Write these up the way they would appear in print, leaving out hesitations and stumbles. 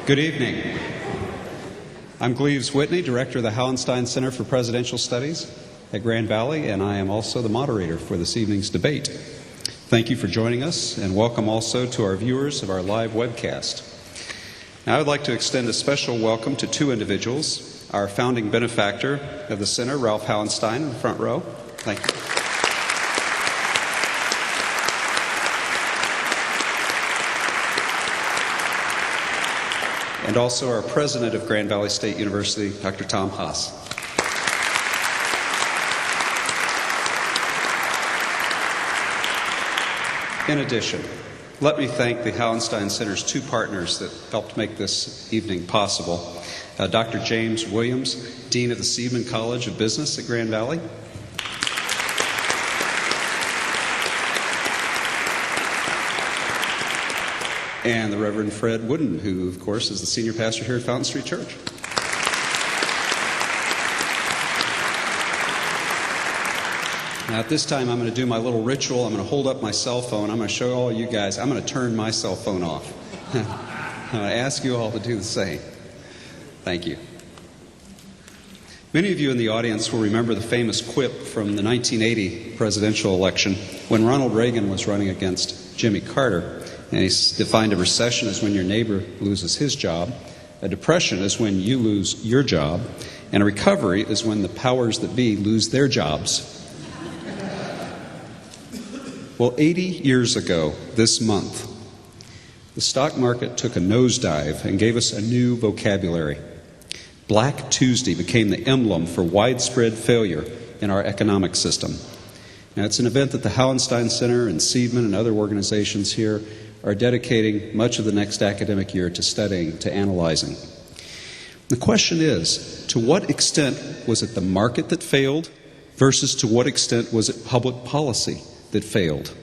Good evening. I'm Gleaves Whitney, Director of the Hauenstein Center for Presidential Studies at Grand Valley, and I am also the moderator for this evening's debate. Thank you for joining us, and welcome also to our viewers of our live webcast. Now, I would like to extend a special welcome to two individuals, our founding benefactor of the Center, Ralph Hauenstein, in the front row. Thank you. And also our president of Grand Valley State University, Dr. Tom Haas. In addition, let me thank the Hauenstein Center's two partners that helped make this evening possible. Dr. James Williams, Dean of the Seidman College of Business at Grand Valley. And the Reverend Fred Wooden, who, of course, is the senior pastor here at Fountain Street Church. Now, at this time, I'm going to do my little ritual. I'm going to hold up my cell phone. I'm going to show all you guys. I'm going to turn my cell phone off. I'm going to ask you all to do the same. Thank you. Many of you in the audience will remember the famous quip from the 1980 presidential election when Ronald Reagan was running against Jimmy Carter. And he defined a recession as when your neighbor loses his job, a depression is when you lose your job, and a recovery is when the powers that be lose their jobs. Well, 80 years ago this month, the stock market took a nosedive and gave us a new vocabulary. Black Tuesday became the emblem for widespread failure in our economic system. Now, it's an event that the Hauenstein Center and Seidman and other organizations here are dedicating much of the next academic year to studying, to analyzing. The question is, to what extent was it the market that failed versus to what extent was it public policy that failed?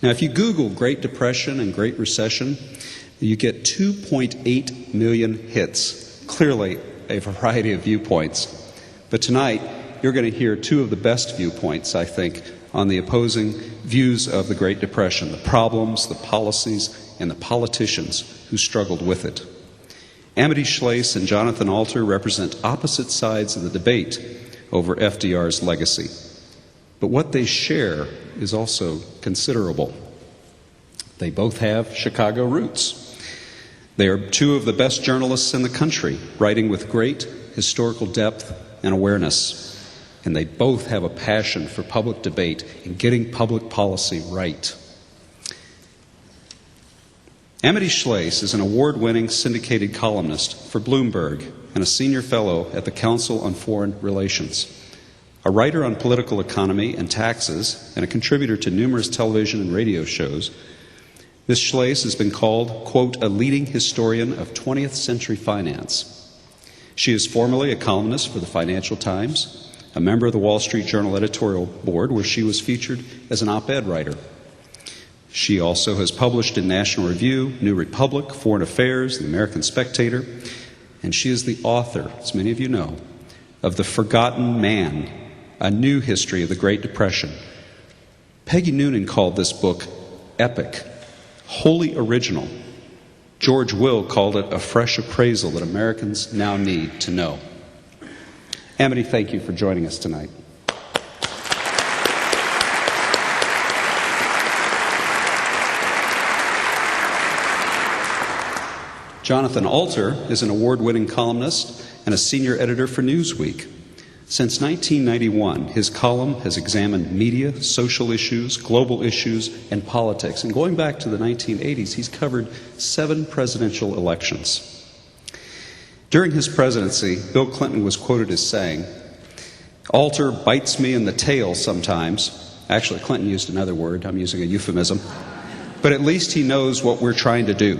Now, if you Google Great Depression and Great Recession, you get 2.8 million hits, clearly a variety of viewpoints. But tonight, you're going to hear two of the best viewpoints, I think, on the opposing views of the Great Depression, the problems, the policies, and the politicians who struggled with it. Amity Shlaes and Jonathan Alter represent opposite sides of the debate over FDR's legacy. But what they share is also considerable. They both have Chicago roots. They are two of the best journalists in the country, writing with great historical depth and awareness. And they both have a passion for public debate and getting public policy right. Amity Shlaes is an award-winning syndicated columnist for Bloomberg and a senior fellow at the Council on Foreign Relations. A writer on political economy and taxes and a contributor to numerous television and radio shows, Ms. Shlaes has been called, quote, a leading historian of 20th century finance. She is formerly a columnist for the Financial Times, a member of the Wall Street Journal editorial board, where she was featured as an op-ed writer. She also has published in National Review, New Republic, Foreign Affairs, The American Spectator, and she is the author, as many of you know, of The Forgotten Man, A New History of the Great Depression. Peggy Noonan called this book epic, wholly original. George Will called it a fresh appraisal that Americans now need to know. Amity, thank you for joining us tonight. Jonathan Alter is an award-winning columnist and a senior editor for Newsweek. Since 1991, his column has examined media, social issues, global issues, and politics. And going back to the 1980s, he's covered 7 presidential elections. During his presidency, Bill Clinton was quoted as saying, "Alter bites me in the tail sometimes." Actually, Clinton used another word. I'm using a euphemism. But at least he knows what we're trying to do.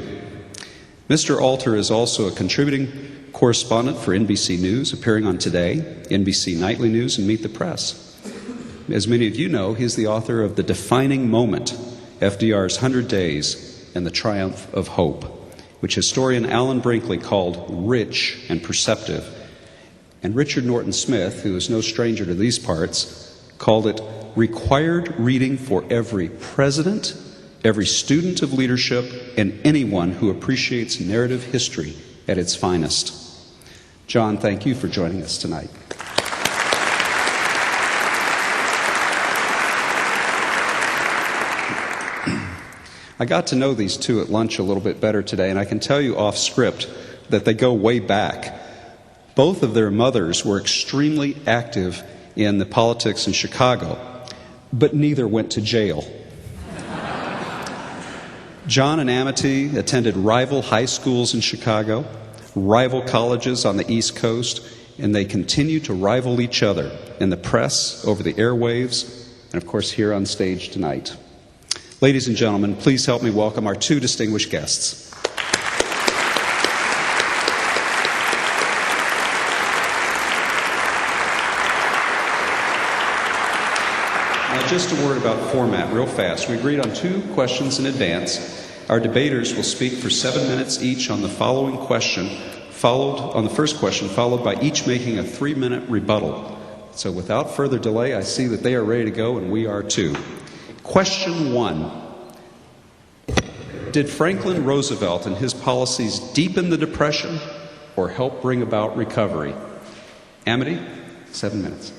Mr. Alter is also a contributing correspondent for NBC News, appearing on Today, NBC Nightly News, and Meet the Press. As many of you know, he's the author of The Defining Moment, FDR's 100 Days and the Triumph of Hope, which historian Alan Brinkley called rich and perceptive. And Richard Norton Smith, who is no stranger to these parts, called it required reading for every president, every student of leadership, and anyone who appreciates narrative history at its finest. John, thank you for joining us tonight. I got to know these two at lunch a little bit better today, and I can tell you off script that they go way back. Both of their mothers were extremely active in the politics in Chicago, but neither went to jail. John and Amity attended rival high schools in Chicago, rival colleges on the East Coast, and they continue to rival each other in the press, over the airwaves, and of course here on stage tonight. Ladies and gentlemen, please help me welcome our two distinguished guests. Now, just a word about format, real fast. We agreed on 2 questions in advance. Our debaters will speak for 7 minutes each on the following question, followed by each making a 3-minute rebuttal. So without further delay, I see that they are ready to go, and we are too. Question 1. Did Franklin Roosevelt and his policies deepen the Depression or help bring about recovery? Amity, 7 minutes.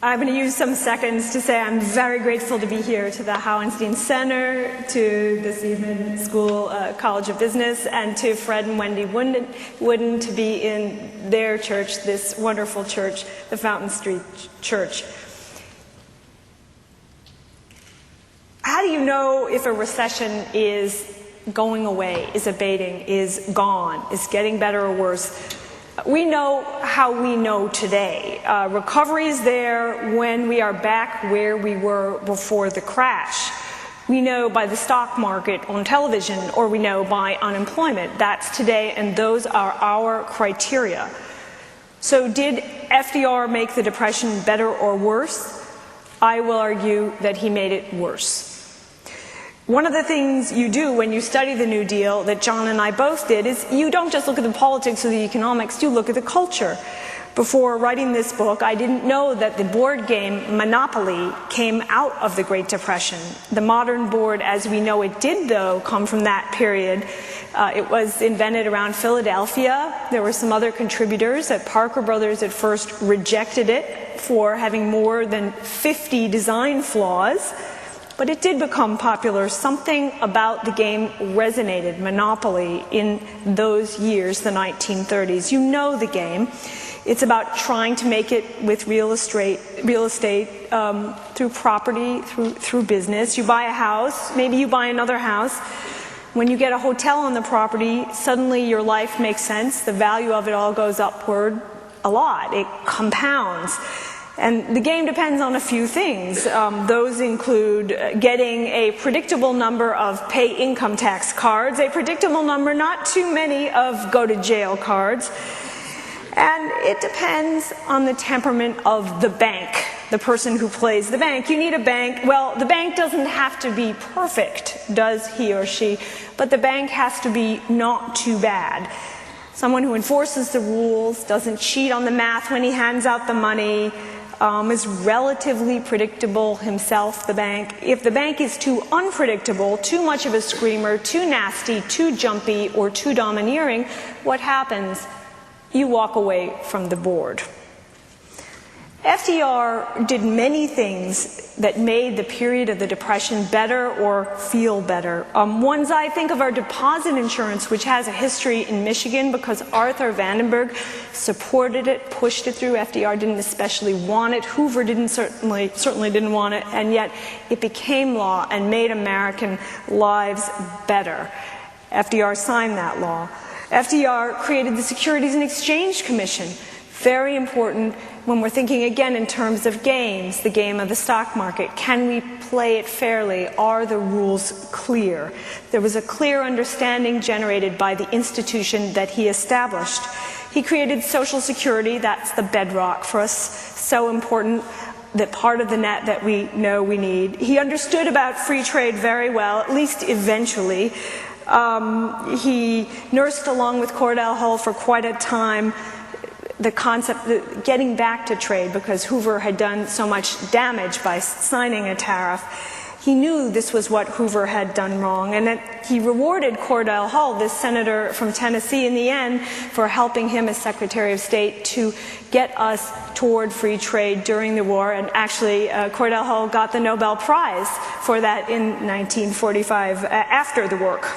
I'm going to use some seconds to say I'm very grateful to be here, to the Hauenstein Center, to the Seidman School College of Business, and to Fred and Wendy Wooden to be in their church, this wonderful church, the Fountain Street Church. How do you know if a recession is going away, is abating, is gone, is getting better or worse? We know how we know today. Recovery is there when we are back where we were before the crash. We know by the stock market on television, or we know by unemployment. That's today, and those are our criteria. So did FDR make the Depression better or worse? I will argue that he made it worse. One of the things you do when you study the New Deal, that John and I both did, is you don't just look at the politics or the economics, you look at the culture. Before writing this book, I didn't know that the board game Monopoly came out of the Great Depression. The modern board, as we know it did, though, come from that period. It was invented around Philadelphia. There were some other contributors. Parker Brothers at first rejected it for having more than 50 design flaws. But it did become popular. Something about the game resonated, Monopoly, in those years, the 1930s. You know the game. It's about trying to make it with real estate through property, through business. You buy a house, maybe you buy another house. When you get a hotel on the property, suddenly your life makes sense. The value of it all goes upward a lot. It compounds. And the game depends on a few things. Those include getting a predictable number of pay income tax cards, a predictable number, not too many, of go to jail cards. And it depends on the temperament of the bank, the person who plays the bank. You need a bank. Well, the bank doesn't have to be perfect, does he or she, but the bank has to be not too bad. Someone who enforces the rules, doesn't cheat on the math when he hands out the money, is relatively predictable himself, the bank. If the bank is too unpredictable, too much of a screamer, too nasty, too jumpy, or too domineering, what happens? You walk away from the board. FDR did many things that made the period of the Depression better or feel better. Ones I think of are deposit insurance, which has a history in Michigan because Arthur Vandenberg supported it, pushed it through. FDR didn't especially want it. Hoover certainly didn't want it, and yet it became law and made American lives better. FDR signed that law. FDR created the Securities and Exchange Commission. Very important when we're thinking again in terms of games, the game of the stock market. Can we play it fairly? Are the rules clear? There was a clear understanding generated by the institution that he established. He created Social Security. That's the bedrock for us. So important, that part of the net that we know we need. He understood about free trade very well, at least eventually. He nursed along with Cordell Hull for quite a time the concept, getting back to trade, because Hoover had done so much damage by signing a tariff. He knew this was what Hoover had done wrong, and that he rewarded Cordell Hull, this senator from Tennessee, in the end for helping him as Secretary of State to get us toward free trade during the war. And actually, Cordell Hull got the Nobel Prize for that in 1945 after the work.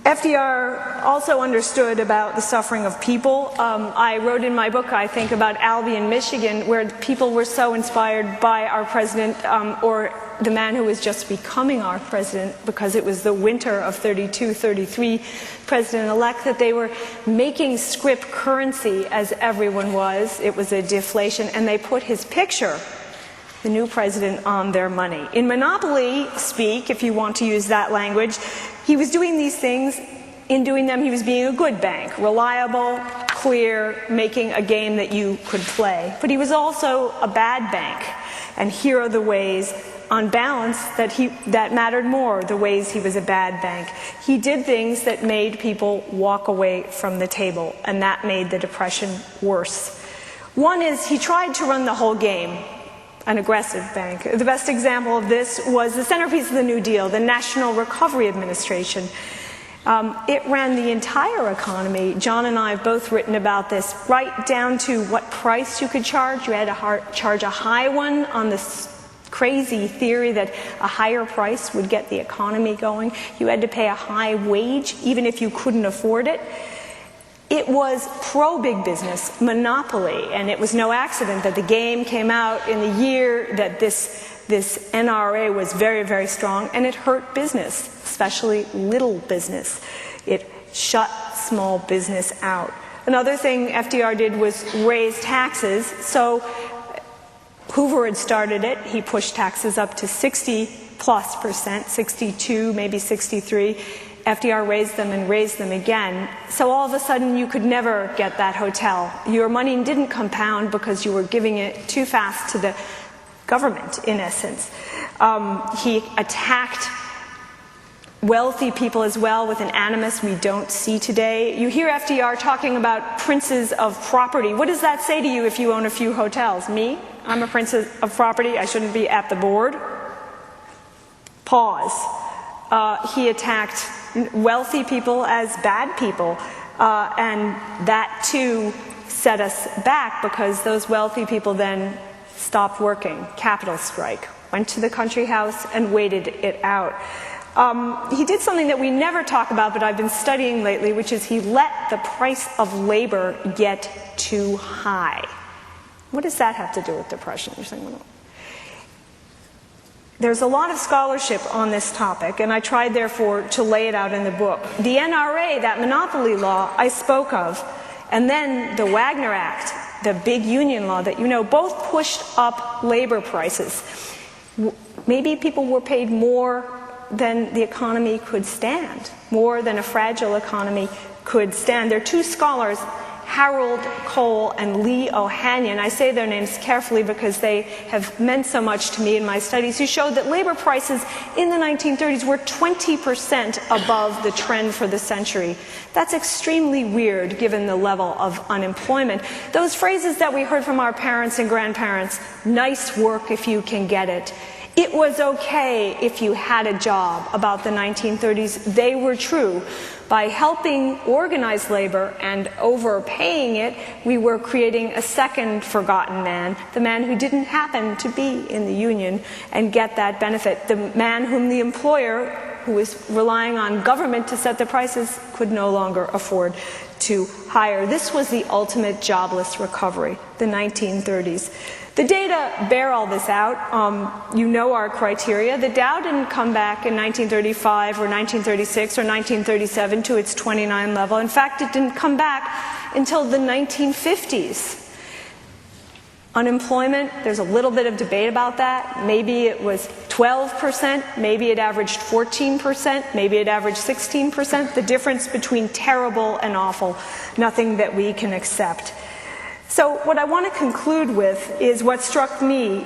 FDR also understood about the suffering of people. I wrote in my book, I think, about Albion, Michigan, where people were so inspired by our president, or the man who was just becoming our president, because it was the winter of 32, 33, president-elect, that they were making scrip currency, as everyone was. It was a deflation, and they put his picture, the new president, on their money. In monopoly speak, if you want to use that language, he was doing these things. In doing them, he was being a good bank, reliable, clear, making a game that you could play. But he was also a bad bank. And here are the ways, on balance, that mattered more, the ways he was a bad bank. He did things that made people walk away from the table, and that made the Depression worse. One is he tried to run the whole game. An aggressive bank. The best example of this was the centerpiece of the New Deal, the National Recovery Administration. It ran the entire economy. John and I have both written about this, right down to what price you could charge. You had to charge a high one on this crazy theory that a higher price would get the economy going. You had to pay a high wage, even if you couldn't afford it. It was pro-big business, monopoly, and it was no accident that the game came out in the year that this NRA was very, very strong, and it hurt business, especially little business. It shut small business out. Another thing FDR did was raise taxes. So Hoover had started it. He pushed taxes up to 60+%, 62, maybe 63. FDR raised them and raised them again. So all of a sudden you could never get that hotel. Your money didn't compound because you were giving it too fast to the government, in essence. He attacked wealthy people as well with an animus we don't see today. You hear FDR talking about princes of property. What does that say to you if you own a few hotels? Me? I'm a prince of property. I shouldn't be at the board. Pause. He attacked wealthy people as bad people, and that too set us back, because those wealthy people then stopped working. Capital strike. Went to the country house and waited it out. He did something that we never talk about, but I've been studying lately, which is he let the price of labor get too high. What does that have to do with depression? You're saying, well, there's a lot of scholarship on this topic, and I tried, therefore, to lay it out in the book. The NRA, that monopoly law I spoke of, and then the Wagner Act, the big union law that you know, both pushed up labor prices. Maybe people were paid more than the economy could stand, more than a fragile economy could stand. There are two scholars, Harold Cole and Lee Ohanian. I say their names carefully because they have meant so much to me in my studies, who showed that labor prices in the 1930s were 20% above the trend for the century. That's extremely weird given the level of unemployment. Those phrases that we heard from our parents and grandparents, nice work if you can get it. It was okay if you had a job about the 1930s. They were true. By helping organize labor and overpaying it, we were creating a second forgotten man, the man who didn't happen to be in the union and get that benefit, the man whom the employer, who was relying on government to set the prices, could no longer afford to hire. This was the ultimate jobless recovery, the 1930s. The data bear all this out. You know our criteria. The Dow didn't come back in 1935 or 1936 or 1937 to its 29 level. In fact, it didn't come back until the 1950s. Unemployment, there's a little bit of debate about that. Maybe it was 12%, maybe it averaged 14%, maybe it averaged 16%. The difference between terrible and awful, nothing that we can accept. So what I want to conclude with is what struck me,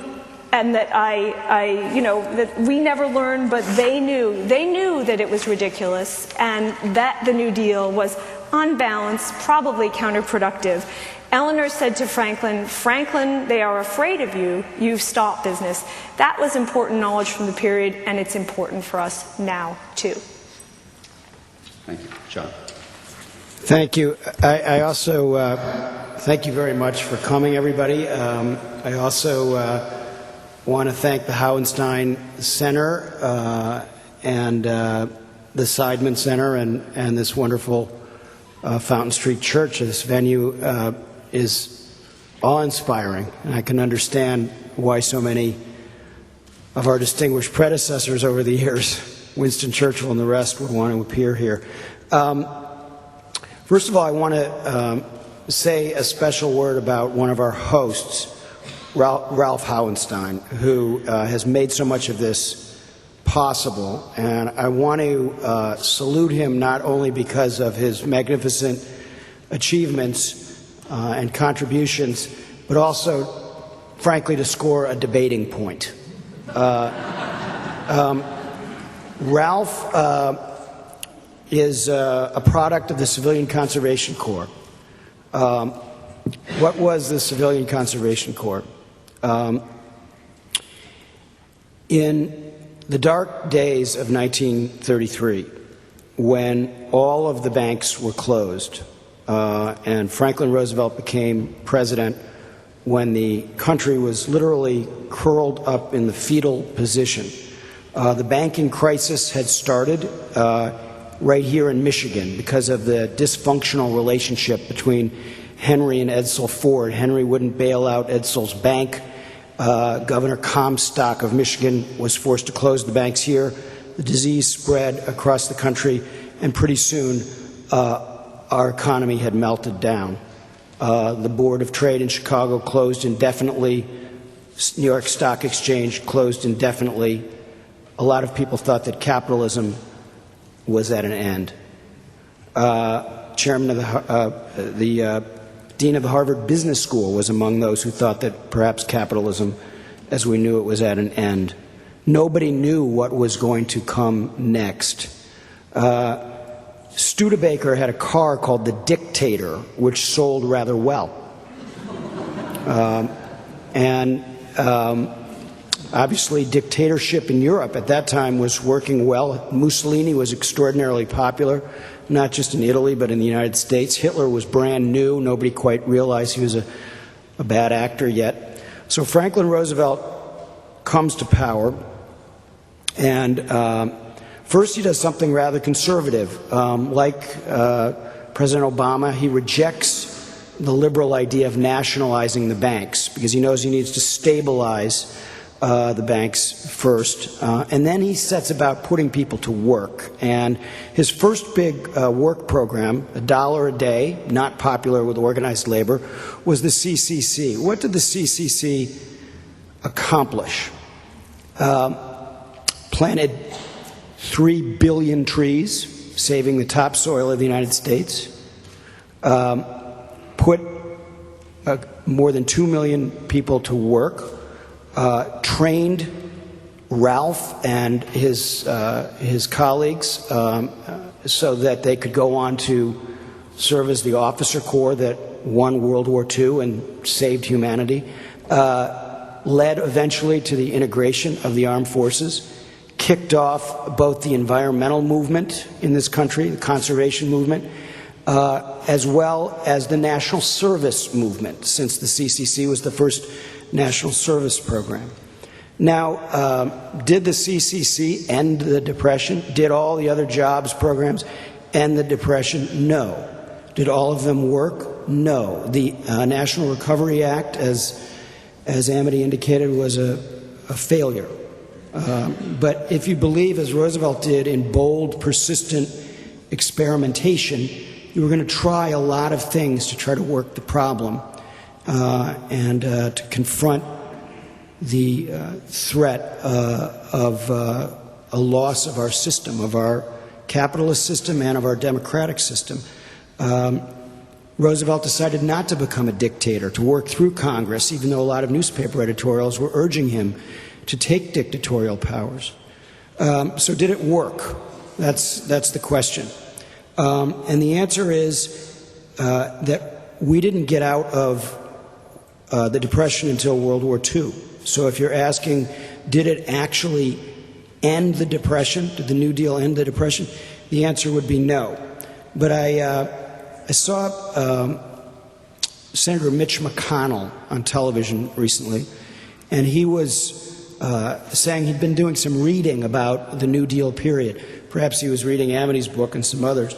and that that we never learned, but they knew. They knew that it was ridiculous, and that the New Deal was, on balance, probably counterproductive. Eleanor said to Franklin, "Franklin, they are afraid of you. You've stopped business." That was important knowledge from the period, and it's important for us now, too. Thank you. John. Thank you. I also thank you very much for coming, everybody. I also want to thank the Hauenstein Center and the Seidman Center and this wonderful Fountain Street Church. This venue is awe-inspiring, and I can understand why so many of our distinguished predecessors over the years, Winston Churchill and the rest, would want to appear here. First of all, I want to say a special word about one of our hosts, Ralph Hauenstein, who has made so much of this possible. And I want to salute him not only because of his magnificent achievements and contributions, but also, frankly, to score a debating point. Ralph is a product of the Civilian Conservation Corps. What was the Civilian Conservation Corps? In the dark days of 1933, when all of the banks were closed, and Franklin Roosevelt became president, when the country was literally curled up in the fetal position, the banking crisis had started right here in Michigan because of the dysfunctional relationship between Henry and Edsel Ford. Henry wouldn't bail out Edsel's bank. Governor Comstock of Michigan was forced to close the banks here. The disease spread across the country, and pretty soon our economy had melted down. The Board of Trade in Chicago closed indefinitely. New York Stock Exchange closed indefinitely. A lot of people thought that capitalism was at an end. Chairman of the Dean of the Harvard Business School was among those who thought that perhaps capitalism, as we knew it, was at an end. Nobody knew what was going to come next. Studebaker had a car called the Dictator, which sold rather well. Obviously, dictatorship in Europe at that time was working well. Mussolini was extraordinarily popular, not just in Italy, but in the United States. Hitler was brand new. Nobody quite realized he was a bad actor yet. So Franklin Roosevelt comes to power, and first he does something rather conservative. Like President Obama, he rejects the liberal idea of nationalizing the banks because he knows he needs to stabilize the banks first, and then he sets about putting people to work. And his first big work program, $1 a day, not popular with organized labor, was the CCC. What did the CCC accomplish? Planted 3 billion trees, saving the topsoil of the United States, put more than 2 million people to work, trained Ralph and his colleagues so that they could go on to serve as the officer corps that won World War II and saved humanity, led eventually to the integration of the armed forces, kicked off both the environmental movement in this country, the conservation movement, as well as the national service movement, since the CCC was the first national service program. Now, did the CCC end the Depression? Did all the other jobs programs end the Depression? No. Did all of them work? No. The National Recovery Act, as Amity indicated, was a failure. But if you believe, as Roosevelt did, in bold, persistent experimentation, you were going to try a lot of things to try to work the problem and to confront the threat of a loss of our system, of our capitalist system and of our democratic system. Roosevelt decided not to become a dictator, to work through Congress, even though a lot of newspaper editorials were urging him to take dictatorial powers. So did it work? That's the question. And the answer is that we didn't get out of the Depression until World War II. So if you're asking, did it actually end the Depression? Did the New Deal end the Depression? The answer would be no. But I saw Senator Mitch McConnell on television recently, and he was saying he'd been doing some reading about the New Deal period. Perhaps he was reading Amity's book and some others.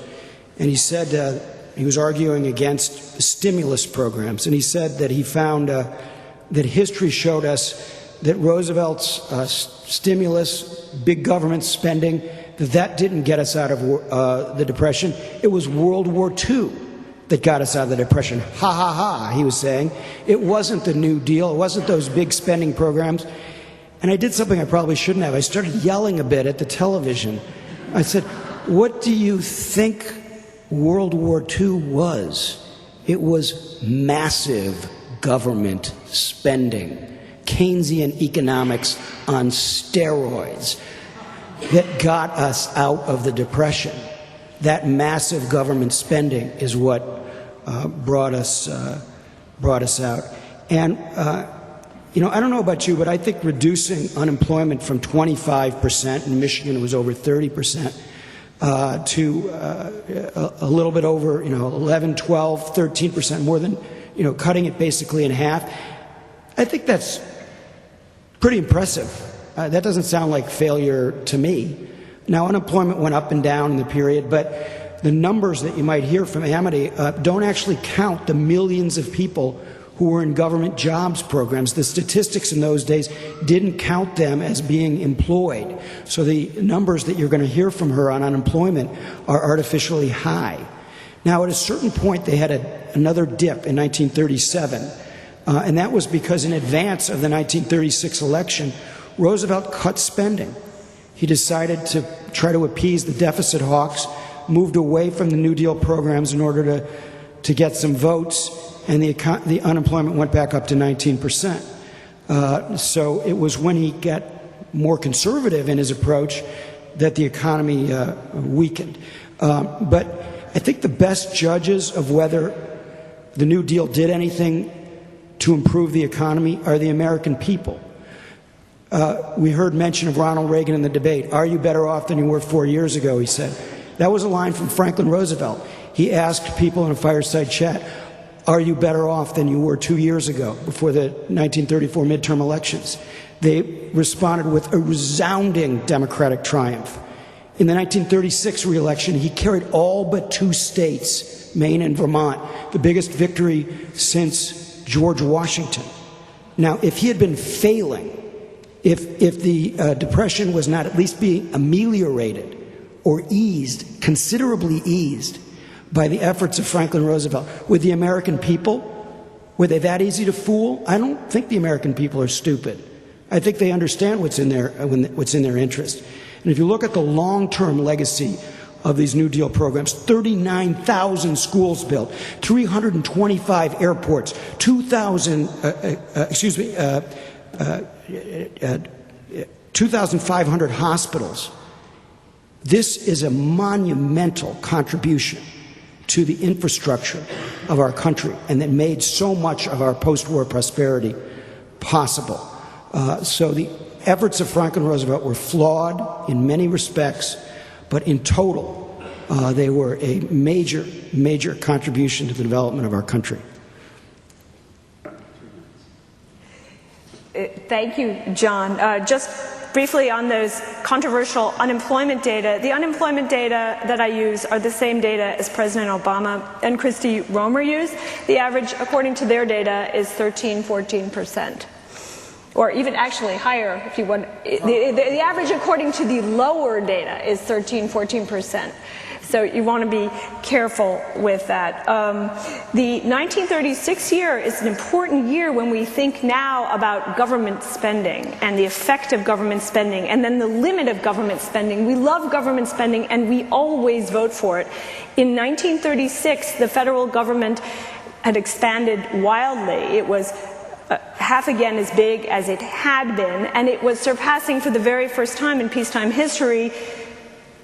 And he said he was arguing against stimulus programs. And he said that he found that history showed us that Roosevelt's stimulus, big government spending, that didn't get us out of the Depression. It was World War II that got us out of the Depression. Ha, ha, ha, he was saying. It wasn't the New Deal. It wasn't those big spending programs. And I did something I probably shouldn't have. I started yelling a bit at the television. I said, what do you think World War II was? It was massive government spending. Keynesian economics on steroids that got us out of the Depression. That massive government spending is what brought us out. And I don't know about you, but I think reducing unemployment from 25%, in Michigan it was over 30%, to a little bit over 11, 12, 13%, more than cutting it basically in half. I think that's pretty impressive. That doesn't sound like failure to me. Now, unemployment went up and down in the period, but the numbers that you might hear from Amity don't actually count the millions of people who were in government jobs programs. The statistics in those days didn't count them as being employed. So the numbers that you're going to hear from her on unemployment are artificially high. Now, at a certain point, they had another dip in 1937. And that was because in advance of the 1936 election, Roosevelt cut spending. He decided to try to appease the deficit hawks, moved away from the New Deal programs in order to get some votes, and the unemployment went back up to 19%. So it was when he got more conservative in his approach that the economy weakened. But I think the best judges of whether the New Deal did anything to improve the economy are the American people. We heard mention of Ronald Reagan in the debate. Are you better off than you were 4 years ago, he said. That was a line from Franklin Roosevelt. He asked people in a fireside chat, are you better off than you were 2 years ago, before the 1934 midterm elections? They responded with a resounding Democratic triumph. In the 1936 re-election, he carried all but 2 states, Maine and Vermont, the biggest victory since George Washington. Now, if he had been failing, if the Depression was not at least being ameliorated or eased, considerably eased, by the efforts of Franklin Roosevelt, would the American people, were they that easy to fool? I don't think the American people are stupid. I think they understand what's in their interest. And if you look at the long-term legacy of these New Deal programs, 39,000 schools built, 325 airports, 2,500 hospitals. This is a monumental contribution to the infrastructure of our country, and that made so much of our post-war prosperity possible. So the efforts of Franklin Roosevelt were flawed in many respects, but in total, they were a major, major contribution to the development of our country. Thank you, John. Just briefly on those controversial unemployment data, the unemployment data that I use are the same data as President Obama and Christy Romer used. The average, according to their data, is 13–14%. Or even actually higher, if you want. The average, according to the lower data, is 13–14%. So you want to be careful with that. The 1936 year is an important year when we think now about government spending and the effect of government spending and then the limit of government spending. We love government spending and we always vote for it. In 1936, the federal government had expanded wildly. It was half again as big as it had been, and it was surpassing for the very first time in peacetime history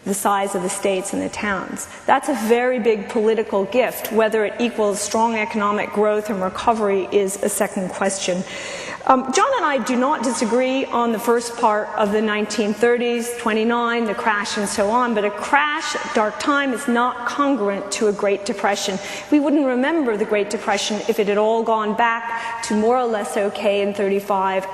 the size of the states and the towns. That's a very big political gift. Whether it equals strong economic growth and recovery is a second question. John and I do not disagree on the first part of the 1930s, 29, the crash and so on, but a crash, dark time, is not congruent to a Great Depression. We wouldn't remember the Great Depression if it had all gone back to more or less okay in 35.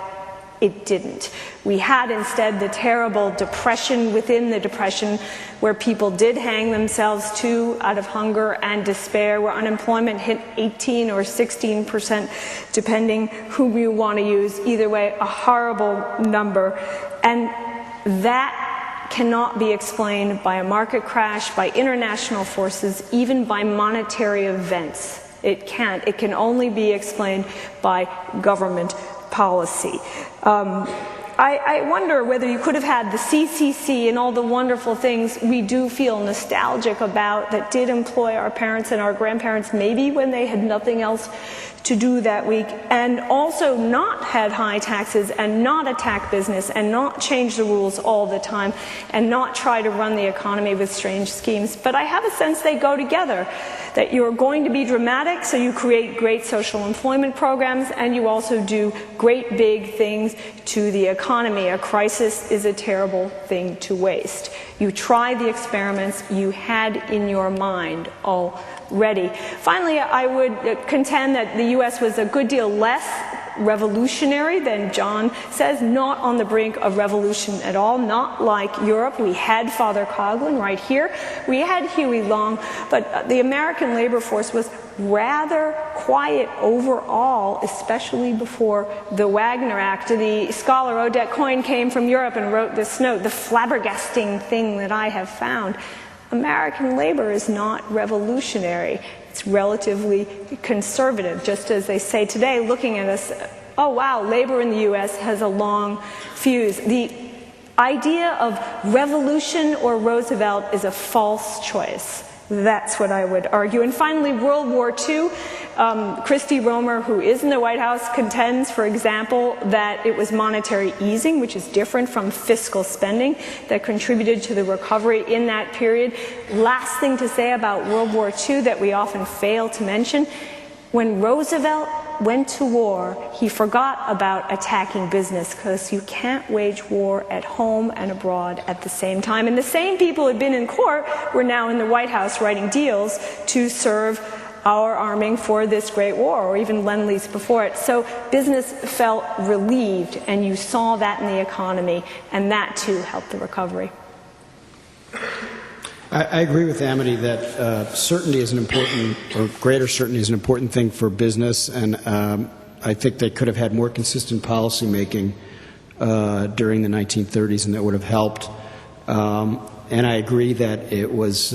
It didn't. We had instead the terrible depression within the depression, where people did hang themselves too out of hunger and despair, where unemployment hit 18 or 16%, depending whom you want to use. Either way, a horrible number. And that cannot be explained by a market crash, by international forces, even by monetary events. It can't. It can only be explained by government policy. I wonder whether you could have had the CCC and all the wonderful things we do feel nostalgic about that did employ our parents and our grandparents, maybe when they had nothing else to do that week, and also not had high taxes and not attack business and not change the rules all the time and not try to run the economy with strange schemes. But I have a sense they go together, that you're going to be dramatic, so you create great social employment programs, and you also do great big things to the economy. A crisis is a terrible thing to waste. You try the experiments you had in your mind already. Finally, I would contend that the U.S. was a good deal less revolutionary than John says, not on the brink of revolution at all, not like Europe. We had Father Coughlin right here. We had Huey Long, but the American labor force was rather quiet overall, especially before the Wagner Act. The scholar Odette Coyne came from Europe and wrote this note, the flabbergasting thing that I have found. American labor is not revolutionary. It's relatively conservative, just as they say today, looking at us, oh wow, labor in the U.S. has a long fuse. The idea of revolution or Roosevelt is a false choice. That's what I would argue. And finally, World War II. Christy Romer, who is in the White House, contends, for example, that it was monetary easing, which is different from fiscal spending, that contributed to the recovery in that period. Last thing to say about World War II that we often fail to mention, when Roosevelt went to war, he forgot about attacking business, because you can't wage war at home and abroad at the same time. And the same people who had been in court were now in the White House writing deals to serve our arming for this great war, or even Lend-Lease before it. So business felt relieved, and you saw that in the economy, and that too helped the recovery. I agree with Amity that certainty is an important, or greater certainty is an important thing for business, and I think they could have had more consistent policy making during the 1930s, and that would have helped. And I agree that it was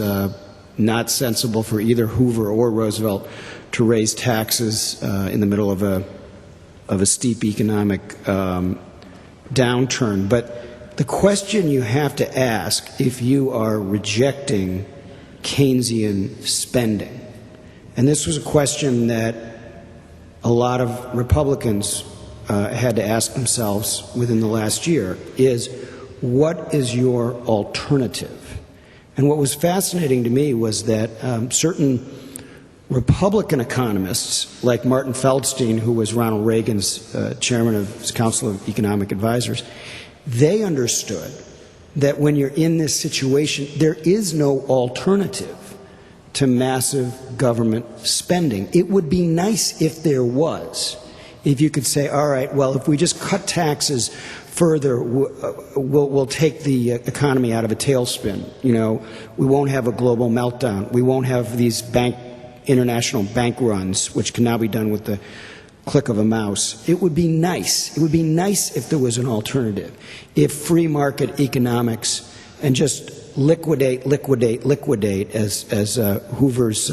not sensible for either Hoover or Roosevelt to raise taxes in the middle of a steep economic downturn. But the question you have to ask if you are rejecting Keynesian spending, and this was a question that a lot of Republicans had to ask themselves within the last year, is what is your alternative? And what was fascinating to me was that certain Republican economists, like Martin Feldstein, who was Ronald Reagan's chairman of his Council of Economic Advisors, they understood that when you're in this situation, there is no alternative to massive government spending. It would be nice if there was. If you could say, all right, well, if we just cut taxes further, we'll take the economy out of a tailspin. You know, we won't have a global meltdown. We won't have these international bank runs, which can now be done with the click of a mouse. It would be nice. It would be nice if there was an alternative. If free market economics and just liquidate, as Hoover's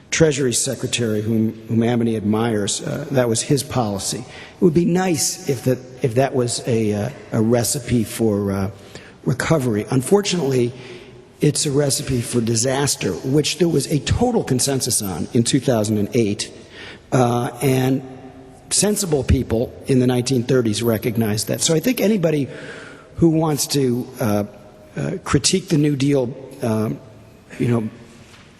Treasury Secretary, whom Amity admires, that was his policy. It would be nice if that was a recipe for recovery. Unfortunately, it's a recipe for disaster, which there was a total consensus on in 2008, and sensible people in the 1930s recognized that. So I think anybody who wants to critique the New Deal,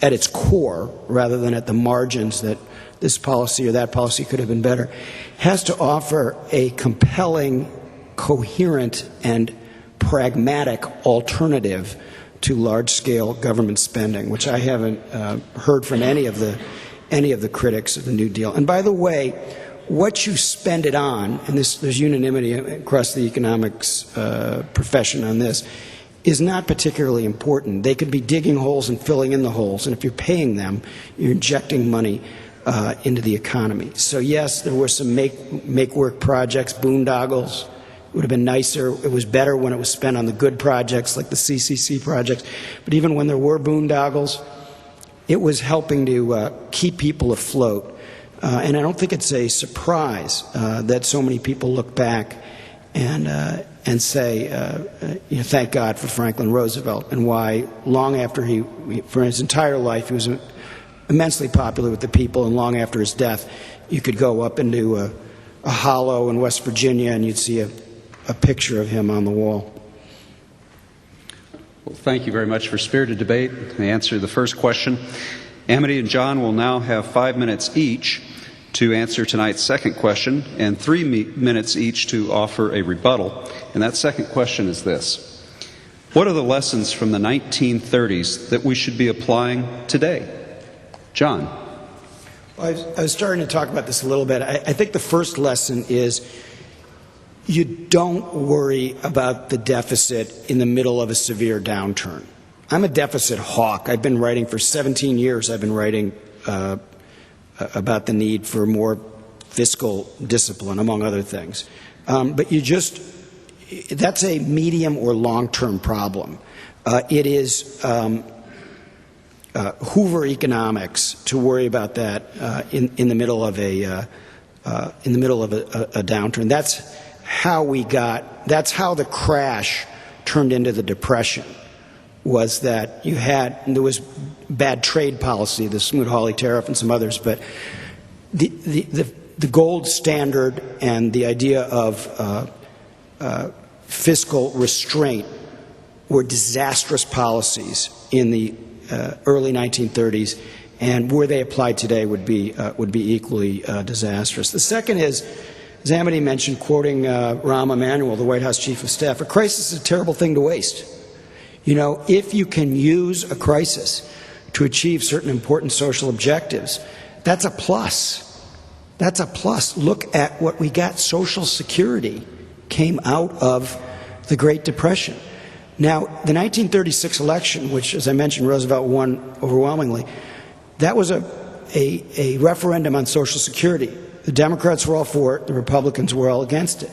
at its core rather than at the margins that this policy or that policy could have been better, has to offer a compelling, coherent, and pragmatic alternative to large-scale government spending, which I haven't heard from any of the critics of the New Deal. And by the way, what you spend it on, and there's unanimity across the economics profession on this, is not particularly important. They could be digging holes and filling in the holes, and if you're paying them, you're injecting money into the economy. So yes, there were some make-work projects, boondoggles. It would have been nicer. It was better when it was spent on the good projects like the CCC projects. But even when there were boondoggles, it was helping to keep people afloat. And I don't think it's a surprise that so many people look back and say, thank God for Franklin Roosevelt, and why long after for his entire life, he was immensely popular with the people, and long after his death, you could go up into a hollow in West Virginia and you'd see a picture of him on the wall. Well, thank you very much for spirited debate. To answer the first question, Amity and John will now have 5 minutes each to answer tonight's second question and 3 minutes each to offer a rebuttal. And that second question is this: what are the lessons from the 1930s that we should be applying today? John. Well, I was starting to talk about this a little bit. I think the first lesson is you don't worry about the deficit in the middle of a severe downturn. I'm a deficit hawk. I've been writing for 17 years. I've been writing about the need for more fiscal discipline, among other things. But that's a medium or long-term problem. It is Hoover economics to worry about that in the middle of a downturn. That's how the crash turned into the Depression, was that there was bad trade policy, the Smoot-Hawley tariff and some others, but the gold standard and the idea of fiscal restraint were disastrous policies in the early 1930s, and where they applied today would be equally disastrous. The second is, as Amity mentioned, quoting Rahm Emanuel, the White House Chief of Staff, a crisis is a terrible thing to waste. If you can use a crisis to achieve certain important social objectives, that's a plus. That's a plus. Look at what we got. Social Security came out of the Great Depression. Now, the 1936 election, which, as I mentioned, Roosevelt won overwhelmingly, that was a referendum on Social Security. The Democrats were all for it. The Republicans were all against it.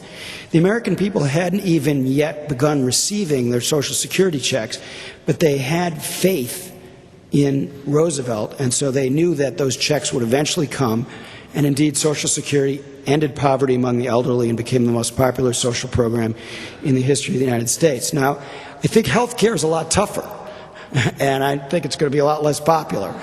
The American people hadn't even yet begun receiving their Social Security checks, but they had faith in Roosevelt, and so they knew that those checks would eventually come, and indeed Social Security ended poverty among the elderly and became the most popular social program in the history of the United States. Now, I think health care is a lot tougher, and I think it's going to be a lot less popular.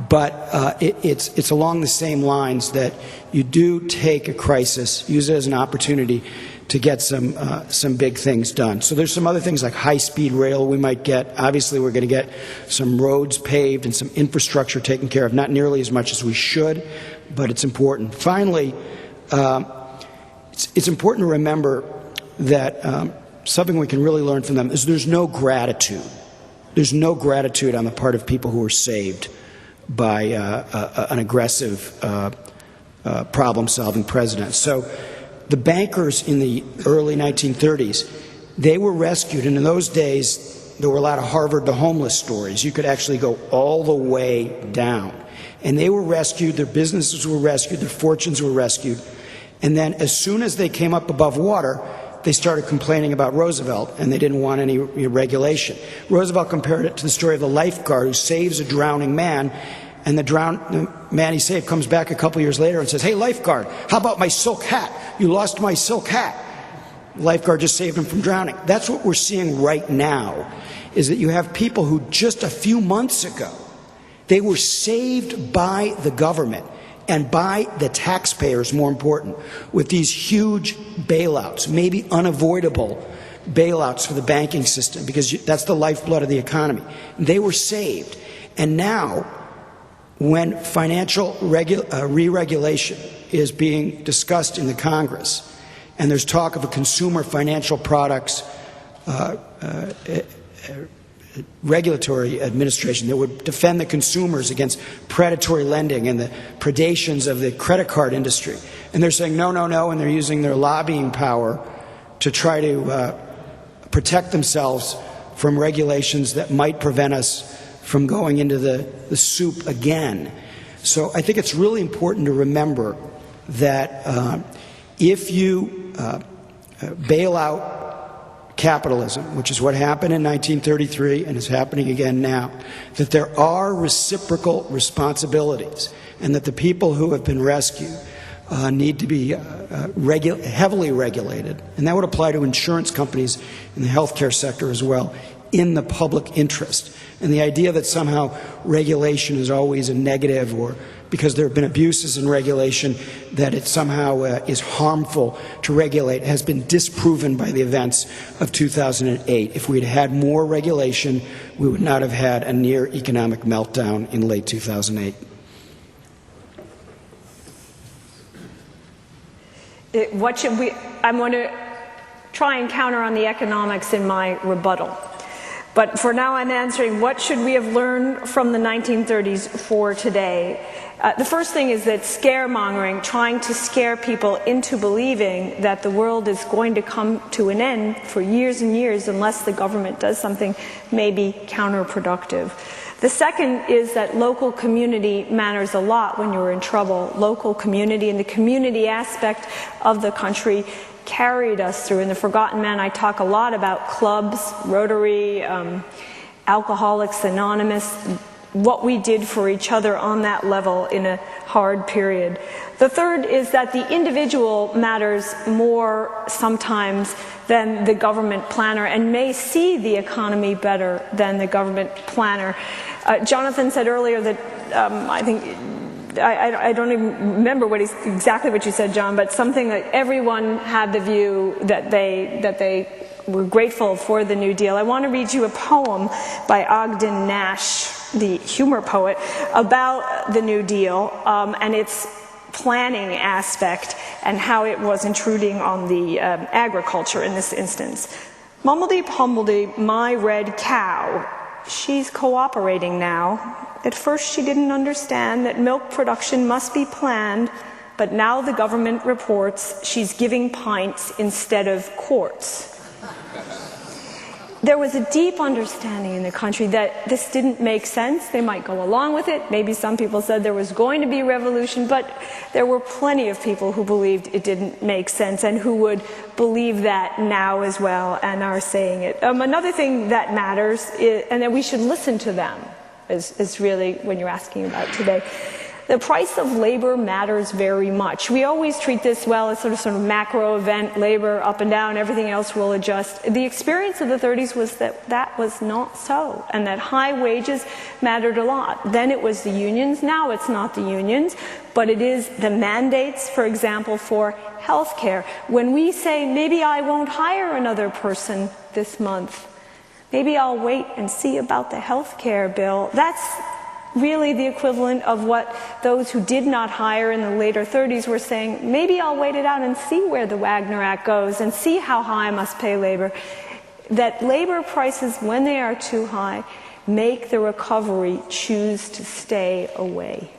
But it's along the same lines that you do take a crisis, use it as an opportunity to get some big things done. So there's some other things like high-speed rail we might get. Obviously, we're going to get some roads paved and some infrastructure taken care of, not nearly as much as we should, but it's important. Finally, it's important to remember that something we can really learn from them is there's no gratitude. There's no gratitude on the part of people who were saved by an aggressive problem-solving president. So the bankers in the early 1930s, they were rescued, and in those days there were a lot of Harvard to homeless stories. You could actually go all the way down. And they were rescued, their businesses were rescued, their fortunes were rescued, and then as soon as they came up above water, they started complaining about Roosevelt, and they didn't want any regulation. Roosevelt compared it to the story of the lifeguard who saves a drowning man, and the man he saved comes back a couple years later and says, "Hey, lifeguard, how about my silk hat? You lost my silk hat." The lifeguard just saved him from drowning. That's what we're seeing right now, is that you have people who just a few months ago, they were saved by the government and by the taxpayers, more important, with these huge bailouts, maybe unavoidable bailouts for the banking system, because that's the lifeblood of the economy. They were saved. And now, when financial re-regulation is being discussed in the Congress, and there's talk of a consumer financial products regulatory administration that would defend the consumers against predatory lending and the predations of the credit card industry. And they're saying no, no, no, and they're using their lobbying power to try to protect themselves from regulations that might prevent us from going into the soup again. So I think it's really important to remember that if you bail out capitalism, which is what happened in 1933 and is happening again now, that there are reciprocal responsibilities, and that the people who have been rescued need to be heavily regulated. And that would apply to insurance companies in the healthcare sector as well, in the public interest. And the idea that somehow regulation is always a negative, or because there have been abuses in regulation, that it somehow is harmful to regulate, has been disproven by the events of 2008. If we'd had more regulation, we would not have had a near economic meltdown in late 2008. I'm going to try and counter on the economics in my rebuttal. But for now, I'm answering, what should we have learned from the 1930s for today? The first thing is that scaremongering, trying to scare people into believing that the world is going to come to an end for years and years unless the government does something, may be counterproductive. The second is that local community matters a lot when you're in trouble. Local community and the community aspect of the country carried us through. In The Forgotten Man, I talk a lot about clubs, Rotary, Alcoholics Anonymous, what we did for each other on that level in a hard period. The third is that the individual matters more sometimes than the government planner, and may see the economy better than the government planner. Jonathan said earlier that I don't even remember exactly what you said, John, but something that everyone had the view that they were grateful for the New Deal. I want to read you a poem by Ogden Nash, the humor poet, about the New Deal and its planning aspect and how it was intruding on the agriculture in this instance. Mumbledy pumbledy, my red cow, she's cooperating now. At first she didn't understand that milk production must be planned, but now the government reports she's giving pints instead of quarts. There was a deep understanding in the country that this didn't make sense. They might go along with it. Maybe some people said there was going to be revolution, but there were plenty of people who believed it didn't make sense and who would believe that now as well and are saying it. Another thing that matters, and that we should listen to them, is really when you're asking about today. The price of labor matters very much. We always treat this, well, as sort of macro event, labor up and down, everything else will adjust. The experience of the 30s was that that was not so, and that high wages mattered a lot. Then it was the unions, now it's not the unions, but it is the mandates, for example, for health care. When we say, maybe I won't hire another person this month, maybe I'll wait and see about the health care bill, that's really the equivalent of what those who did not hire in the later 30s were saying, maybe I'll wait it out and see where the Wagner Act goes and see how high I must pay labor. That labor prices, when they are too high, make the recovery choose to stay away.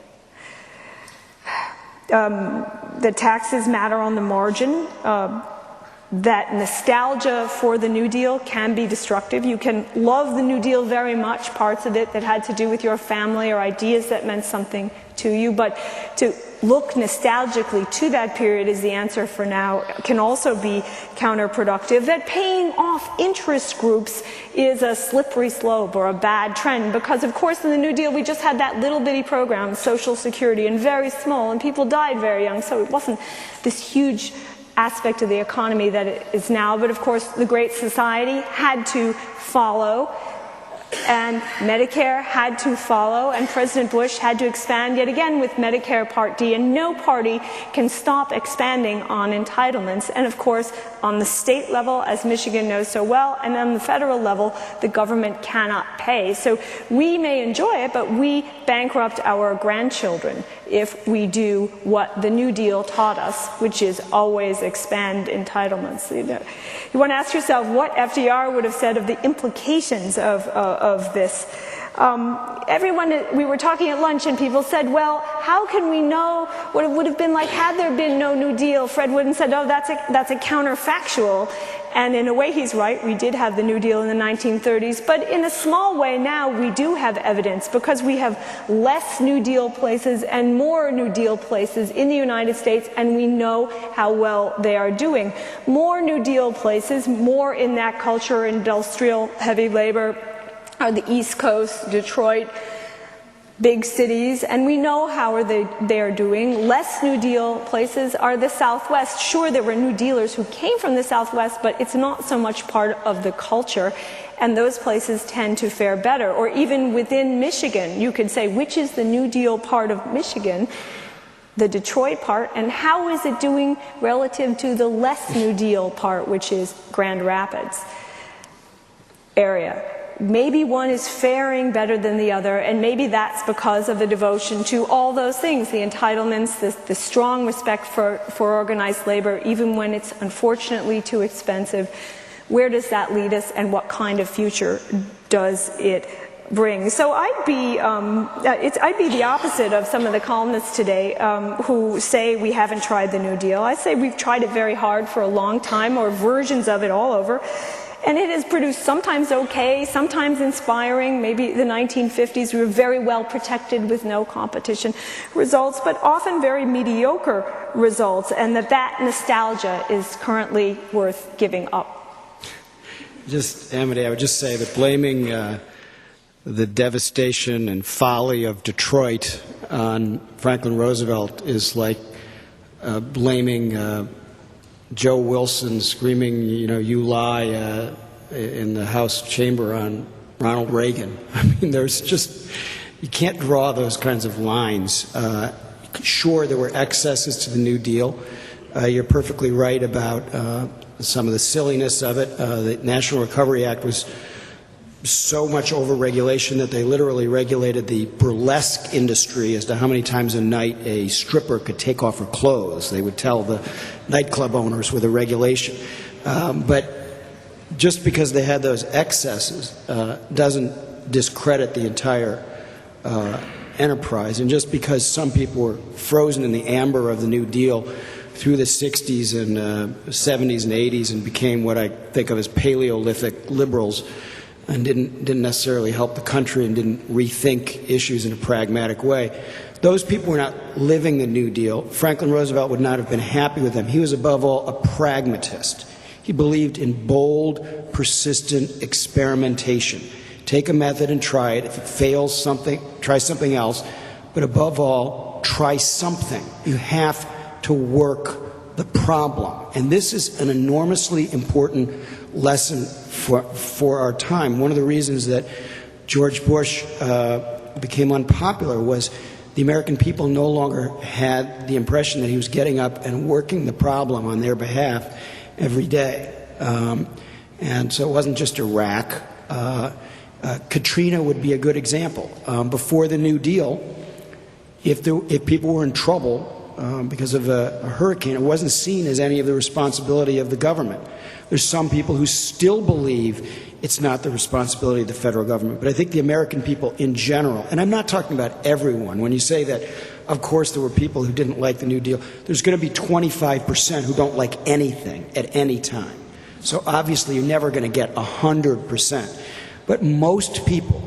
The taxes matter on the margin. That nostalgia for the New Deal can be destructive. You can love the New Deal very much, parts of it that had to do with your family or ideas that meant something to you, but to look nostalgically to that period as the answer for now can also be counterproductive. That paying off interest groups is a slippery slope or a bad trend, because of course in the New Deal we just had that little bitty program, Social Security, and very small, and people died very young, so it wasn't this huge aspect of the economy that it is now. But of course the Great Society had to follow. and Medicare had to follow, and President Bush had to expand yet again with Medicare Part D, and no party can stop expanding on entitlements. And of course, on the state level, as Michigan knows so well, and on the federal level, the government cannot pay. So we may enjoy it, but we bankrupt our grandchildren if we do what the New Deal taught us, which is always expand entitlements. You want to ask yourself what FDR would have said of the implications of this. We were talking at lunch and people said, well, how can we know what it would have been like had there been no New Deal? Fred Woodin said, oh, that's a counterfactual. And in a way, he's right. We did have the New Deal in the 1930s. But in a small way now, we do have evidence because we have less New Deal places and more New Deal places in the United States, and we know how well they are doing. More New Deal places, more in that culture, industrial, heavy labor, are the East Coast, Detroit, big cities, and we know how they are doing. Less New Deal places are the Southwest. Sure, there were New Dealers who came from the Southwest, but it's not so much part of the culture, and those places tend to fare better. Or even within Michigan, you could say, which is the New Deal part of Michigan? The Detroit part, and how is it doing relative to the less New Deal part, which is Grand Rapids area? Maybe one is faring better than the other, and maybe that's because of the devotion to all those things, the entitlements, the strong respect for organized labor, even when it's unfortunately too expensive. Where does that lead us, and what kind of future does it bring? So I'd be the opposite of some of the columnists today who say we haven't tried the New Deal. I say we've tried it very hard for a long time, or versions of it all over. And it has produced sometimes okay, sometimes inspiring. Maybe the 1950s we were very well protected with no competition results, but often very mediocre results, and that nostalgia is currently worth giving up. Amity, I would just say that blaming the devastation and folly of Detroit on Franklin Roosevelt is like blaming Joe Wilson screaming, you lie, in the House chamber on Ronald Reagan. I mean, you can't draw those kinds of lines. Sure, there were excesses to the New Deal. You're perfectly right about some of the silliness of it. The National Recovery Act was so much over-regulation that they literally regulated the burlesque industry as to how many times a night a stripper could take off her clothes. They would tell the nightclub owners with a regulation. But just because they had those excesses doesn't discredit the entire enterprise. And just because some people were frozen in the amber of the New Deal through the 60s and 70s and 80s and became what I think of as Paleolithic liberals, and didn't necessarily help the country and didn't rethink issues in a pragmatic way. Those people were not living the New Deal. Franklin Roosevelt would not have been happy with them. He was above all a pragmatist. He believed in bold, persistent experimentation. Take a method and try it. If it fails, try something else. But above all, try something. You have to work the problem. And this is an enormously important lesson for our time. One of the reasons that George Bush became unpopular was the American people no longer had the impression that he was getting up and working the problem on their behalf every day. And so it wasn't just Iraq. Katrina would be a good example. Before the New Deal, if people were in trouble because of a hurricane, it wasn't seen as any of the responsibility of the government. There's some people who still believe it's not the responsibility of the federal government. But I think the American people in general, and I'm not talking about everyone, when you say that, of course, there were people who didn't like the New Deal, there's going to be 25% who don't like anything at any time. So obviously you're never going to get 100%. But most people,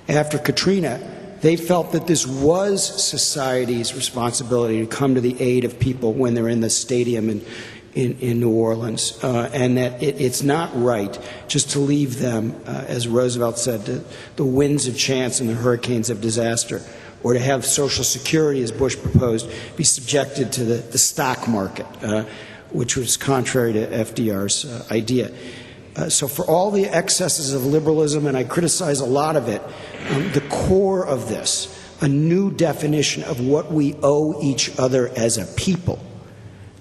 after Katrina, they felt that this was society's responsibility to come to the aid of people when they're in the stadium in New Orleans, and that it's not right just to leave them, as Roosevelt said, to the winds of chance and the hurricanes of disaster, or to have Social Security, as Bush proposed, be subjected to the stock market, which was contrary to FDR's idea. So for all the excesses of liberalism, and I criticize a lot of it, the core of this, a new definition of what we owe each other as a people,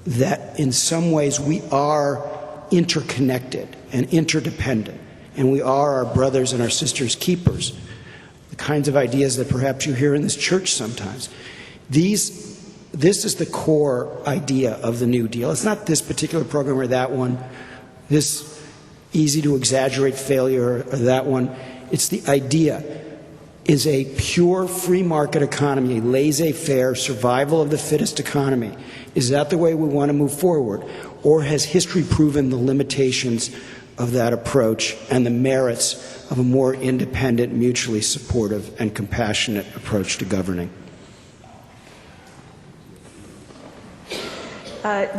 that in some ways we are interconnected and interdependent, and we are our brothers and our sisters' keepers, the kinds of ideas that perhaps you hear in this church sometimes. This is the core idea of the New Deal. It's not this particular program or that one, this easy to exaggerate failure or that one. It's the idea. Is a pure free market economy, a laissez-faire, survival of the fittest economy, is that the way we want to move forward? Or has history proven the limitations of that approach and the merits of a more independent, mutually supportive, and compassionate approach to governing?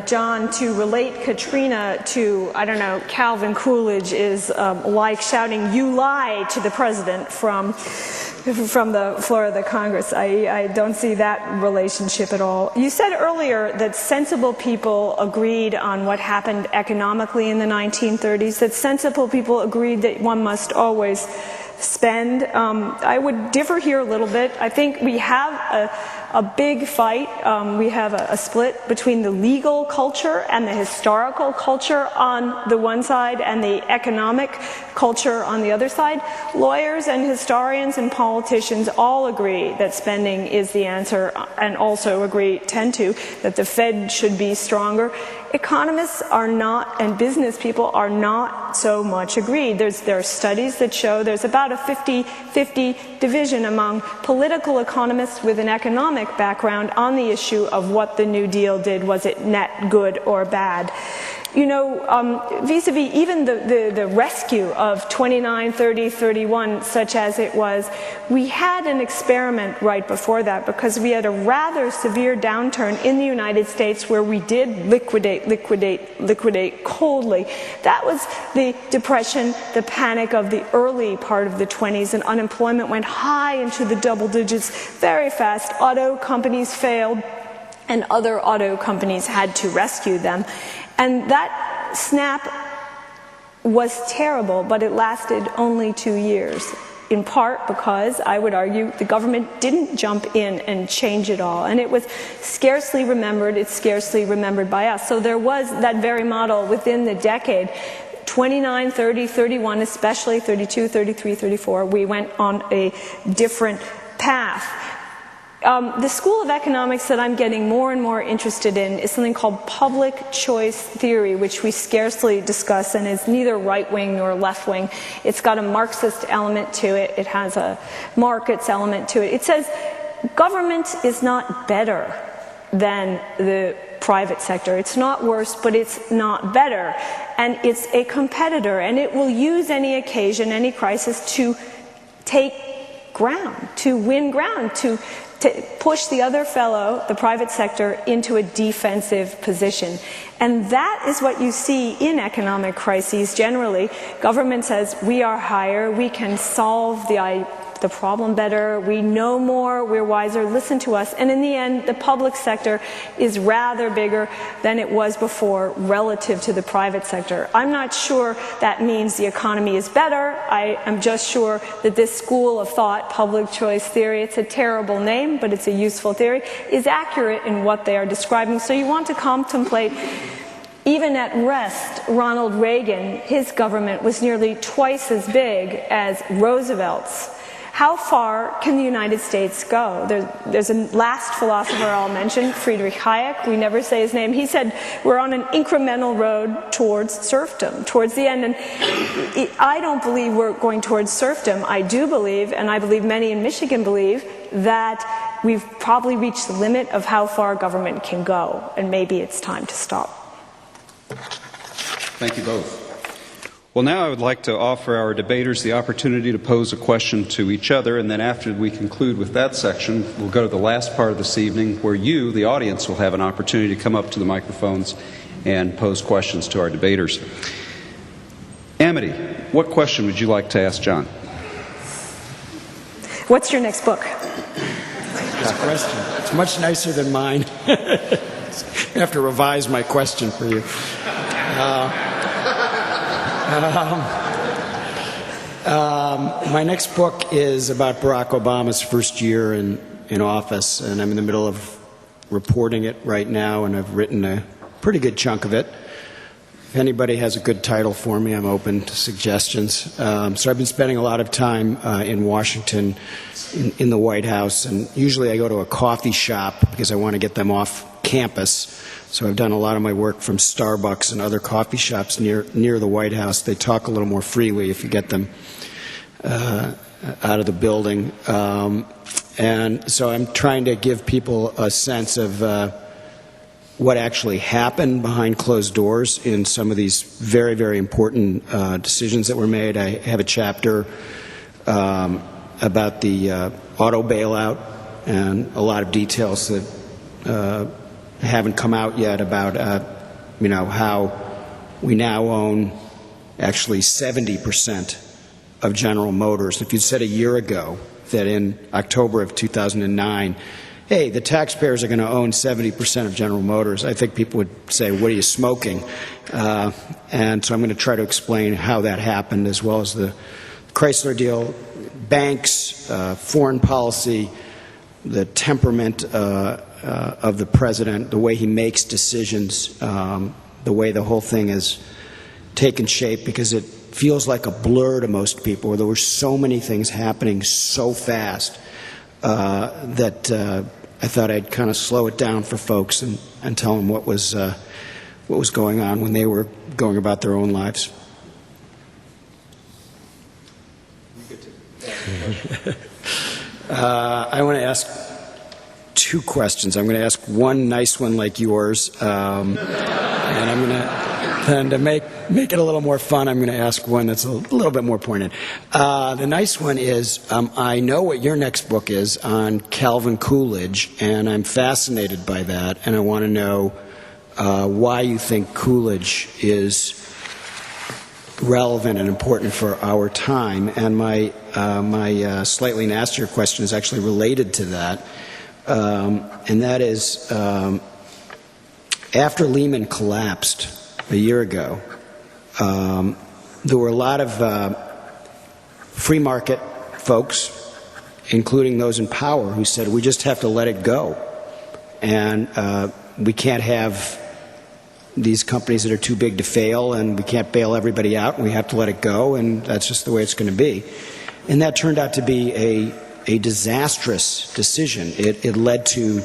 John, to relate Katrina to, I don't know, Calvin Coolidge is like shouting, "You lie," to the president from the floor of the Congress. I don't see that relationship at all. You said earlier that sensible people agreed on what happened economically in the 1930s, that sensible people agreed that one must always spend. I would differ here a little bit. I think we have a big fight. We have a split between the legal culture and the historical culture on the one side and the economic culture on the other side. Lawyers and historians and politicians all agree that spending is the answer, and also tend to, that the Fed should be stronger. Economists are not, and business people are not so much agreed. There are studies that show there's about a 50-50 division among political economists with an economic background on the issue of what the New Deal did. Was it net good or bad? You know, vis-a-vis even the rescue of 29, 30, 31, such as it was, we had an experiment right before that because we had a rather severe downturn in the United States where we did liquidate coldly. That was the Depression, the panic of the early part of the 20s, and unemployment went high into the double digits very fast. Auto companies failed, and other auto companies had to rescue them. And that snap was terrible, but it lasted only 2 years, in part because, I would argue, the government didn't jump in and change it all. And it was scarcely remembered. It's scarcely remembered by us. So there was that very model within the decade. 29, 30, 31, especially 32, 33, 34, we went on a different path. The school of economics that I'm getting more and more interested in is something called public choice theory, which we scarcely discuss and is neither right-wing nor left-wing. It's got a Marxist element to it. It has a markets element to it. It says government is not better than the private sector. It's not worse, but it's not better. And it's a competitor, and it will use any occasion, any crisis to take ground, to win ground, to push the other fellow, the private sector, into a defensive position. And that is what you see in economic crises generally. Government says, we are higher, we can solve the problem better, we know more, we're wiser, listen to us. And in the end, the public sector is rather bigger than it was before relative to the private sector. I'm not sure that means the economy is better. I am just sure that this school of thought, public choice theory, it's a terrible name, but it's a useful theory, is accurate in what they are describing. So you want to contemplate, even at rest, Ronald Reagan, his government was nearly twice as big as Roosevelt's. How far can the United States go? There's a last philosopher I'll mention, Friedrich Hayek. We never say his name. He said we're on an incremental road towards serfdom, towards the end. And I don't believe we're going towards serfdom. I do believe, and I believe many in Michigan believe, that we've probably reached the limit of how far government can go, and maybe it's time to stop. Thank you both. Well, now I would like to offer our debaters the opportunity to pose a question to each other, and then after we conclude with that section, we'll go to the last part of this evening where you, the audience, will have an opportunity to come up to the microphones and pose questions to our debaters. Amity, what question would you like to ask John? What's your next book? Good question. It's much nicer than mine. I have to revise my question for you. My next book is about Barack Obama's first year in office, and I'm in the middle of reporting it right now, and I've written a pretty good chunk of it. If anybody has a good title for me, I'm open to suggestions. So I've been spending a lot of time in Washington, in the White House, and usually I go to a coffee shop because I want to get them off campus. So I've done a lot of my work from Starbucks and other coffee shops near the White House. They talk a little more freely if you get them out of the building. And so I'm trying to give people a sense of what actually happened behind closed doors in some of these very, very important decisions that were made. I have a chapter about the auto bailout and a lot of details that haven't come out yet about how we now own actually 70% of General Motors. If you'd said a year ago that in October of 2009, hey, the taxpayers are going to own 70% of General Motors, I think people would say, what are you smoking? And so I'm going to try to explain how that happened, as well as the Chrysler deal, banks, foreign policy, the temperament of the president, the way he makes decisions, the way the whole thing has taken shape, because it feels like a blur to most people, where there were so many things happening so fast that I thought I'd kind of slow it down for folks and tell them what was going on when they were going about their own lives. I want to ask two questions. I'm going to ask one nice one like yours, and I'm going to, and to make it a little more fun, I'm going to ask one that's a little bit more pointed. The nice one is, I know what your next book is on Calvin Coolidge, and I'm fascinated by that, and I want to know why you think Coolidge is relevant and important for our time. And my slightly nastier question is actually related to that, and that is, after Lehman collapsed a year ago, there were a lot of free market folks, including those in power, who said, we just have to let it go. And we can't have these companies that are too big to fail, and we can't bail everybody out, and we have to let it go, and that's just the way it's going to be. And that turned out to be a disastrous decision. It led to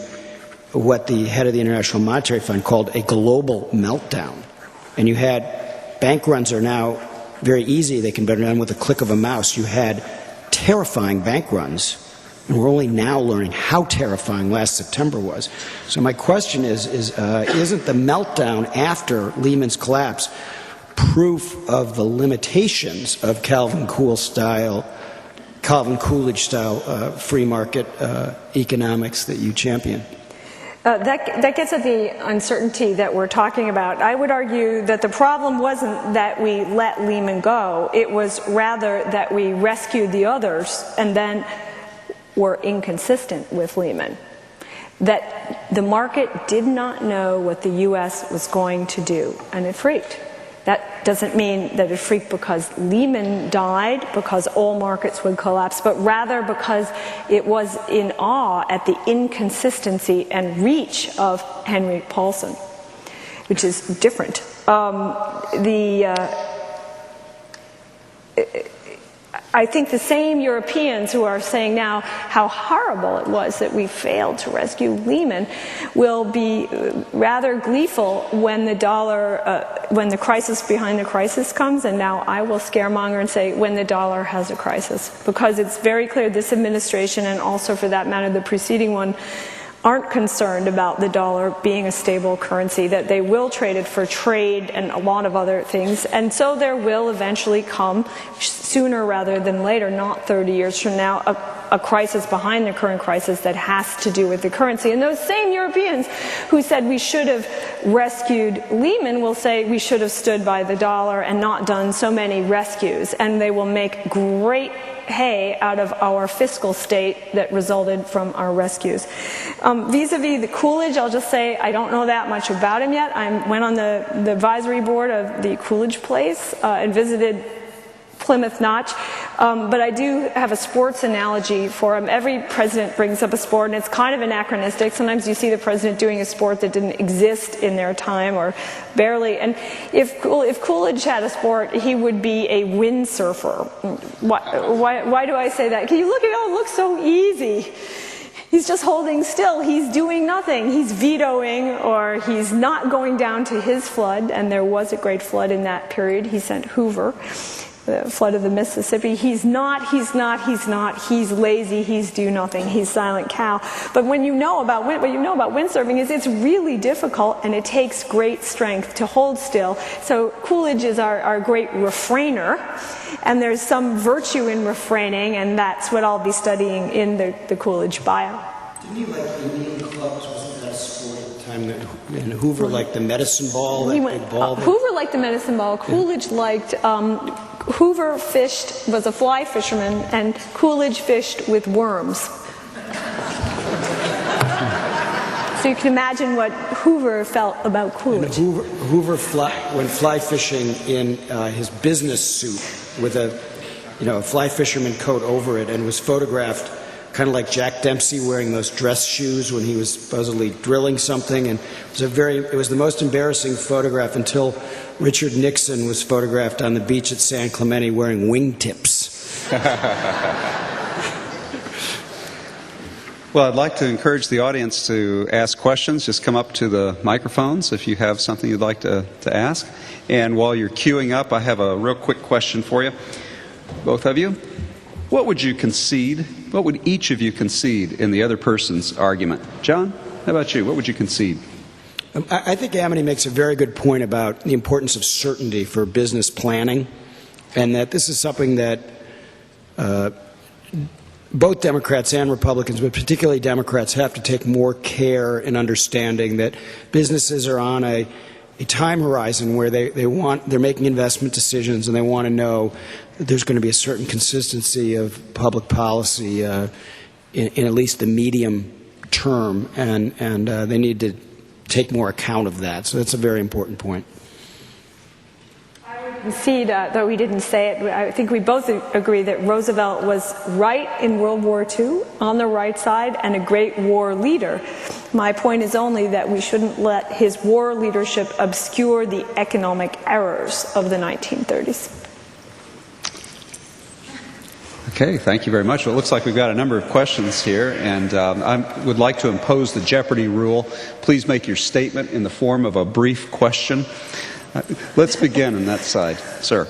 what the head of the International Monetary Fund called a global meltdown. And you had, bank runs are now very easy. They can be done with a click of a mouse. You had terrifying bank runs, and we're only now learning how terrifying last September was. So my question is isn't the meltdown after Lehman's collapse proof of the limitations of Calvin Coolidge style free market economics that you champion? That gets at the uncertainty that we're talking about. I would argue that the problem wasn't that we let Lehman go. It was rather that we rescued the others and then were inconsistent with Lehman. That the market did not know what the U.S. was going to do, and it freaked. That doesn't mean that it freaked because Lehman died, because all markets would collapse, but rather because it was in awe at the inconsistency and reach of Henry Paulson, which is different. I think the same Europeans who are saying now how horrible it was that we failed to rescue Lehman will be rather gleeful when the dollar, when the crisis behind the crisis comes, and now I will scaremonger and say when the dollar has a crisis, because it's very clear this administration, and also for that matter the preceding one, aren't concerned about the dollar being a stable currency, that they will trade it for trade and a lot of other things. And so there will eventually come, sooner rather than later, not 30 years from now, a crisis behind the current crisis that has to do with the currency. And those same Europeans who said we should have rescued Lehman will say we should have stood by the dollar and not done so many rescues. And they will make great hay out of our fiscal state that resulted from our rescues. Vis-a-vis the Coolidge, I'll just say I don't know that much about him yet. I went on the advisory board of the Coolidge Place and visited Plymouth Notch, but I do have a sports analogy for him. Every president brings up a sport, and it's kind of anachronistic. Sometimes you see the president doing a sport that didn't exist in their time, or barely. And if Coolidge had a sport, he would be a windsurfer. Why do I say that? Can you look at it? Oh, it looks so easy. He's just holding still. He's doing nothing. He's vetoing, or he's not going down to his flood, and there was a great flood in that period. He sent Hoover, the flood of the Mississippi. He's lazy, he's do nothing, he's silent cow. But what you know about windsurfing is it's really difficult, and it takes great strength to hold still. So Coolidge is our great refrainer, and there's some virtue in refraining, and that's what I'll be studying in the Coolidge bio. Didn't you like Indian clubs? Wasn't that a sport at the time? And Hoover liked the medicine ball, big ball. Hoover liked the medicine ball. Coolidge liked... Hoover was a fly fisherman, and Coolidge fished with worms. So you can imagine what Hoover felt about Coolidge. Hoover went fly fishing in his business suit with a fly fisherman coat over it, and was photographed kind of like Jack Dempsey wearing those dress shoes when he was supposedly drilling something. And it was the most embarrassing photograph until Richard Nixon was photographed on the beach at San Clemente wearing wingtips. Well, I'd like to encourage the audience to ask questions. Just come up to the microphones if you have something you'd like to ask. And while you're queuing up, I have a real quick question for you, both of you. What would you concede? What would each of you concede in the other person's argument? John, how about you? What would you concede? I think Amity makes a very good point about the importance of certainty for business planning, and that this is something that both Democrats and Republicans, but particularly Democrats, have to take more care in understanding that businesses are on a time horizon where they're making investment decisions, and they want to know that there's going to be a certain consistency of public policy in at least the medium term, and they need to take more account of that. So that's a very important point. I would concede, though we didn't say it, I think we both agree that Roosevelt was right in World War II, on the right side, and a great war leader. My point is only that we shouldn't let his war leadership obscure the economic errors of the 1930s. Okay, thank you very much. Well, it looks like we've got a number of questions here, and I would like to impose the Jeopardy rule. Please make your statement in the form of a brief question. Let's begin on that side. Sir.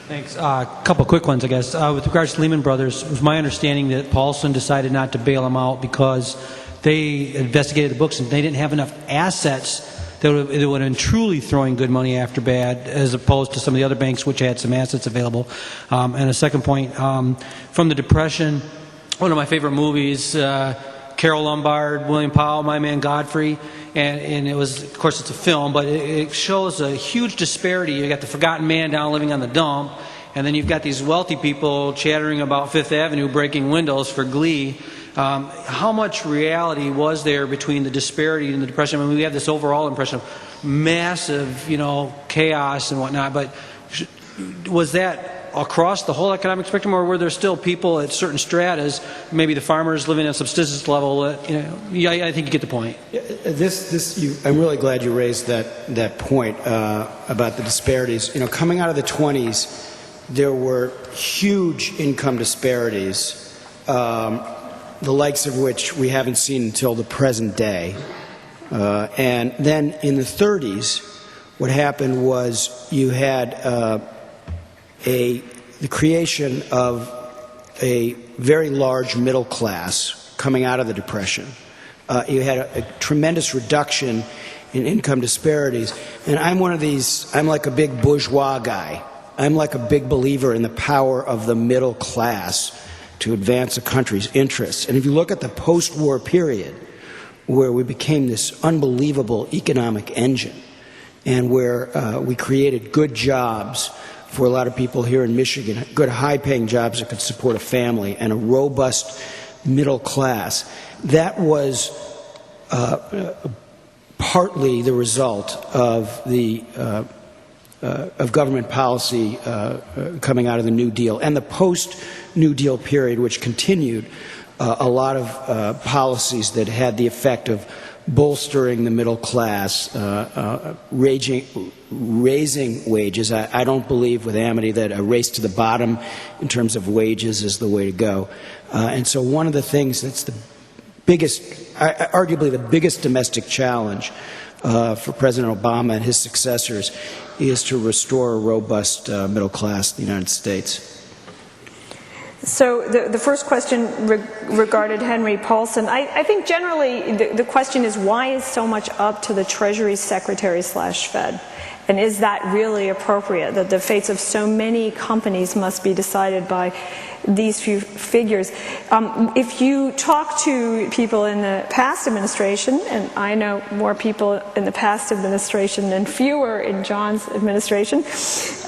Thanks. A couple quick ones, I guess. With regards to Lehman Brothers, it was my understanding that Paulson decided not to bail them out because they investigated the books and they didn't have enough assets that would have been truly throwing good money after bad, as opposed to some of the other banks which had some assets available. And a second point, from the Depression, one of my favorite movies, Carol Lombard, William Powell, My Man Godfrey, and it was, of course, it's a film, but it shows a huge disparity. You got the forgotten man down living on the dump, and then you've got these wealthy people chattering about Fifth Avenue breaking windows for glee. How much reality was there between the disparity and the Depression? I mean, we have this overall impression of massive, chaos and whatnot, but was that across the whole economic spectrum, or were there still people at certain stratas, maybe the farmers living at a subsistence level? I think you get the point. I'm really glad you raised that point about the disparities. Coming out of the 20s, there were huge income disparities, the likes of which we haven't seen until the present day. And then in the 30s, what happened was you had the creation of a very large middle class coming out of the Depression. You had a tremendous reduction in income disparities. And I'm like a big bourgeois guy. I'm like a big believer in the power of the middle class to advance a country's interests. And if you look at the post-war period, where we became this unbelievable economic engine, and where we created good jobs for a lot of people here in Michigan, good high-paying jobs that could support a family and a robust middle class. That was partly the result of the of government policy coming out of the New Deal and the post-New Deal period, which continued a lot of policies that had the effect of bolstering the middle class, raising wages. I don't believe with Amity that a race to the bottom in terms of wages is the way to go. And so one of the things that's the biggest, arguably the biggest domestic challenge for President Obama and his successors is to restore a robust middle class in the United States. So the first question regarded Henry Paulson. I think generally the question is, why is so much up to the Treasury Secretary / Fed? And is that really appropriate, that the fates of so many companies must be decided by these few figures? If you talk to people in the past administration, and I know more people in the past administration than fewer in John's administration,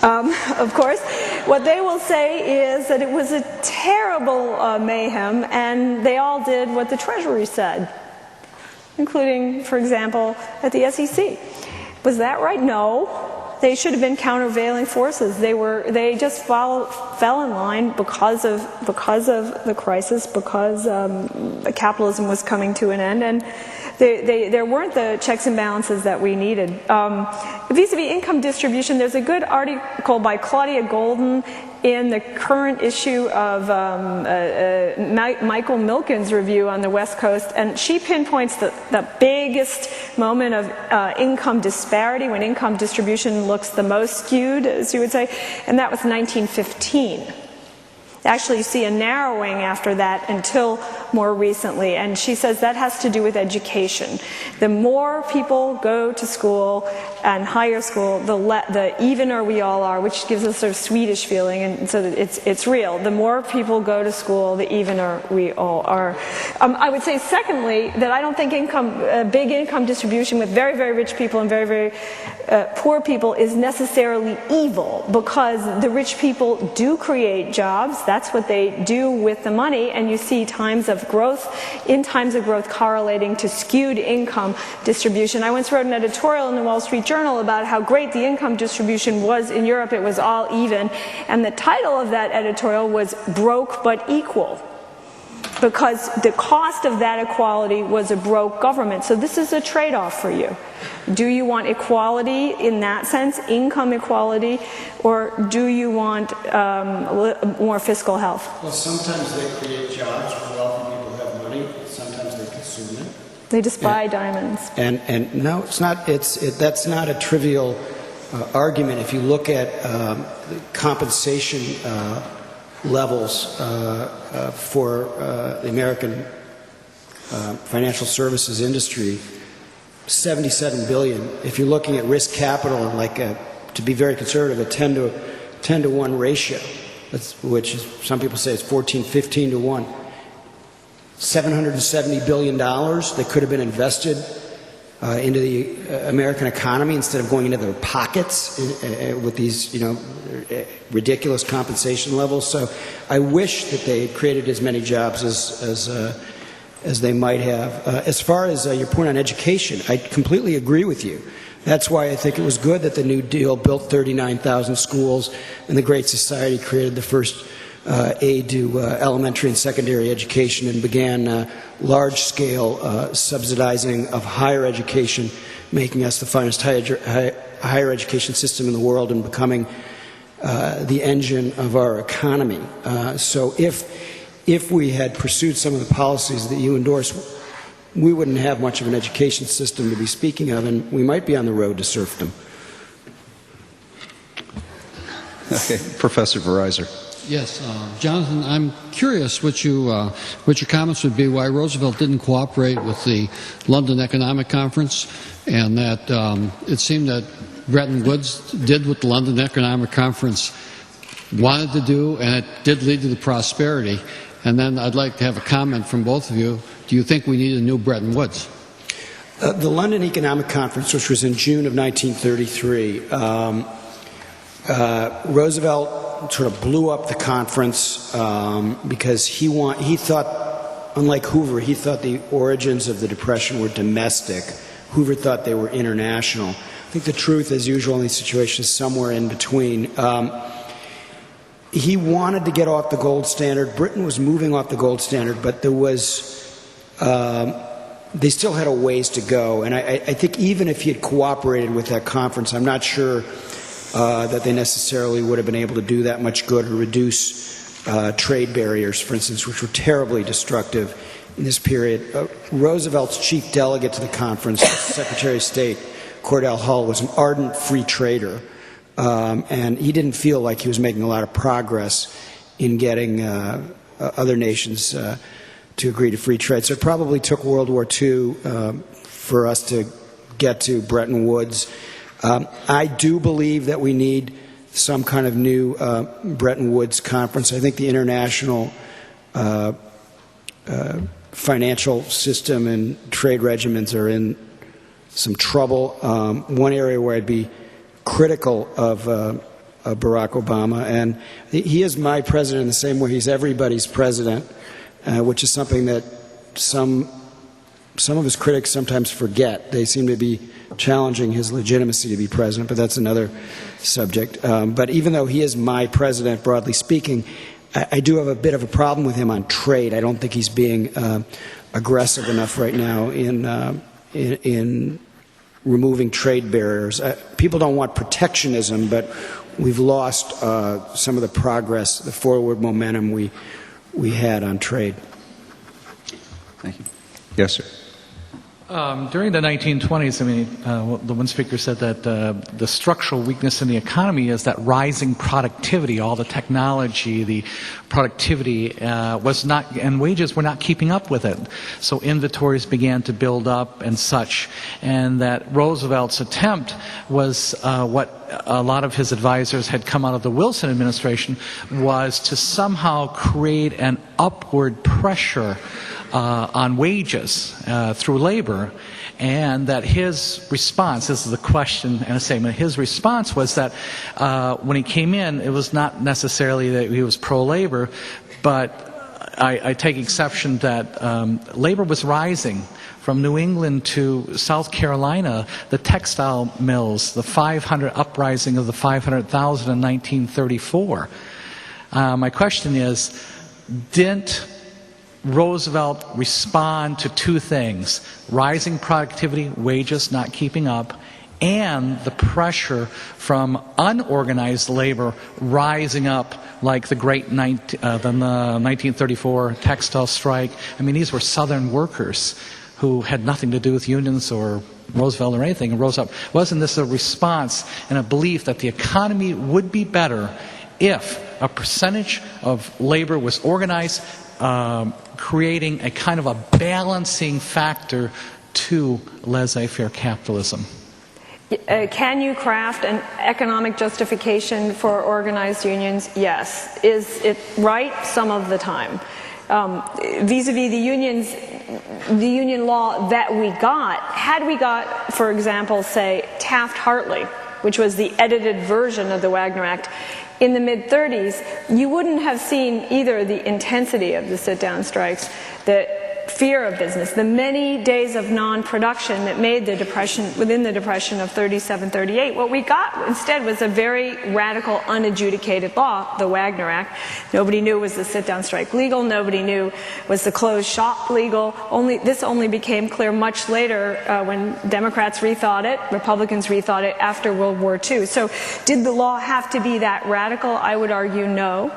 of course, what they will say is that it was a terrible mayhem, and they all did what the Treasury said, including, for example, at the SEC. Was that right? No. They should have been countervailing forces. They just fell in line because of the crisis, because capitalism was coming to an end, and there weren't the checks and balances that we needed. Vis-a-vis income distribution, there's a good article by Claudia Golden in the current issue of Michael Milken's review on the West Coast, and she pinpoints the biggest moment of income disparity, when income distribution looks the most skewed, as you would say, and that was 1915. Actually, you see a narrowing after that until more recently, and she says that has to do with education. The more people go to school and higher school, the evener we all are, which gives us a sort of Swedish feeling, and so that it's real. The more people go to school, the evener we all are. I would say, secondly, that I don't think big income distribution with very, very rich people and very, very poor people is necessarily evil, because the rich people do create jobs. That's what they do with the money, and you see times of growth correlating to skewed income distribution. I once wrote an editorial in the Wall Street Journal about how great the income distribution was in Europe. It was all even, and the title of that editorial was "Broke but Equal," because the cost of that equality was a broke government. So this is a trade-off for you. Do you want equality in that sense, income equality, or do you want more fiscal health? Well, sometimes they create jobs where wealthy people have money. Sometimes they consume it. They just buy diamonds. And no, it's not. That's not a trivial argument. If you look at compensation levels for the American financial services industry, $77 billion. If you're looking at risk capital and to be very conservative, a 10 to 1 ratio, which is, some people say it's 14, 15 to 1. $770 billion that could have been invested into the American economy instead of going into their pockets with these, ridiculous compensation levels. So I wish that they had created as many jobs as they might have. As far as your point on education, I completely agree with you. That's why I think it was good that the New Deal built 39,000 schools, and the Great Society created the first aid to elementary and secondary education, and began large-scale subsidizing of higher education, making us the finest higher education system in the world and becoming the engine of our economy. So if we had pursued some of the policies that you endorse, we wouldn't have much of an education system to be speaking of, and we might be on the road to serfdom. Okay, Professor Verizor. Yes, Jonathan, I'm curious what your comments would be why Roosevelt didn't cooperate with the London Economic Conference, and that it seemed that Bretton Woods did what the London Economic Conference wanted to do, and it did lead to the prosperity. And then I'd like to have a comment from both of you. Do you think we need a new Bretton Woods? The London Economic Conference, which was in June of 1933, Roosevelt sort of blew up the conference because he thought, unlike Hoover, he thought the origins of the Depression were domestic. Hoover thought they were international. I think the truth, as usual in these situations, is somewhere in between. He wanted to get off the gold standard. Britain was moving off the gold standard, but there was, they still had a ways to go. And I think even if he had cooperated with that conference, I'm not sure that they necessarily would have been able to do that much good or reduce trade barriers, for instance, which were terribly destructive in this period. Roosevelt's chief delegate to the conference, Secretary of State Cordell Hull, was an ardent free trader. And he didn't feel like he was making a lot of progress in getting other nations to agree to free trade. So it probably took World War II for us to get to Bretton Woods. I do believe that we need some kind of new Bretton Woods conference. I think the international financial system and trade regimens are in some trouble. One area where I'd be critical of Barack Obama, and he is my president in the same way he's everybody's president, which is something that some of his critics sometimes forget. They seem to be challenging his legitimacy to be president, but that's another subject. But even though he is my president, broadly speaking, I do have a bit of a problem with him on trade. I don't think he's being aggressive enough right now in removing trade barriers. People don't want protectionism, but we've lost some of the progress, the forward momentum we had on trade. Thank you. Yes, sir. During the 1920s, the one speaker said that the structural weakness in the economy is that rising productivity, all the technology, the productivity was not, and wages were not keeping up with it. So inventories began to build up and such, and that Roosevelt's attempt was what a lot of his advisors had come out of the Wilson administration, was to somehow create an upward pressure on wages through labor, and that his response, this is a question and a statement, his response was that when he came in, it was not necessarily that he was pro-labor, but I take exception that labor was rising. From New England to South Carolina, the textile mills, the uprising of the 500,000 in 1934. My question is, didn't Roosevelt respond to two things: rising productivity, wages not keeping up, and the pressure from unorganized labor rising up, like the great 1934 textile strike? I mean, these were Southern workers who had nothing to do with unions or Roosevelt or anything, and Roosevelt. Wasn't this a response and a belief that the economy would be better if a percentage of labor was organized, creating a kind of a balancing factor to laissez-faire capitalism? Can you craft an economic justification for organized unions? Yes. Is it right? Some of the time. Vis-a-vis the union law that we got, had we got, for example, say, Taft-Hartley, which was the edited version of the Wagner Act, in the mid-30s, you wouldn't have seen either the intensity of the sit-down strikes, the fear of business, the many days of non-production that made the Depression, within the Depression of 37-38. What we got instead was a very radical, unadjudicated law, the Wagner Act. Nobody knew was the sit-down strike legal. Nobody knew was the closed shop legal. This only became clear much later when Democrats rethought it, Republicans rethought it after World War II. So did the law have to be that radical? I would argue no.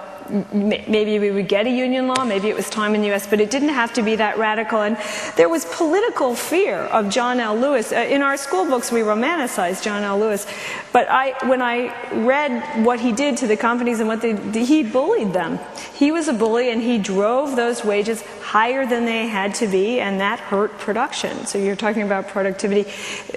Maybe we would get a union law, maybe it was time in the U.S., but it didn't have to be that radical. And there was political fear of John L. Lewis. In our school books, we romanticized John L. Lewis. But when I read what he did to the companies and what he bullied them. He was a bully, and he drove those wages higher than they had to be, and that hurt production. So you're talking about productivity.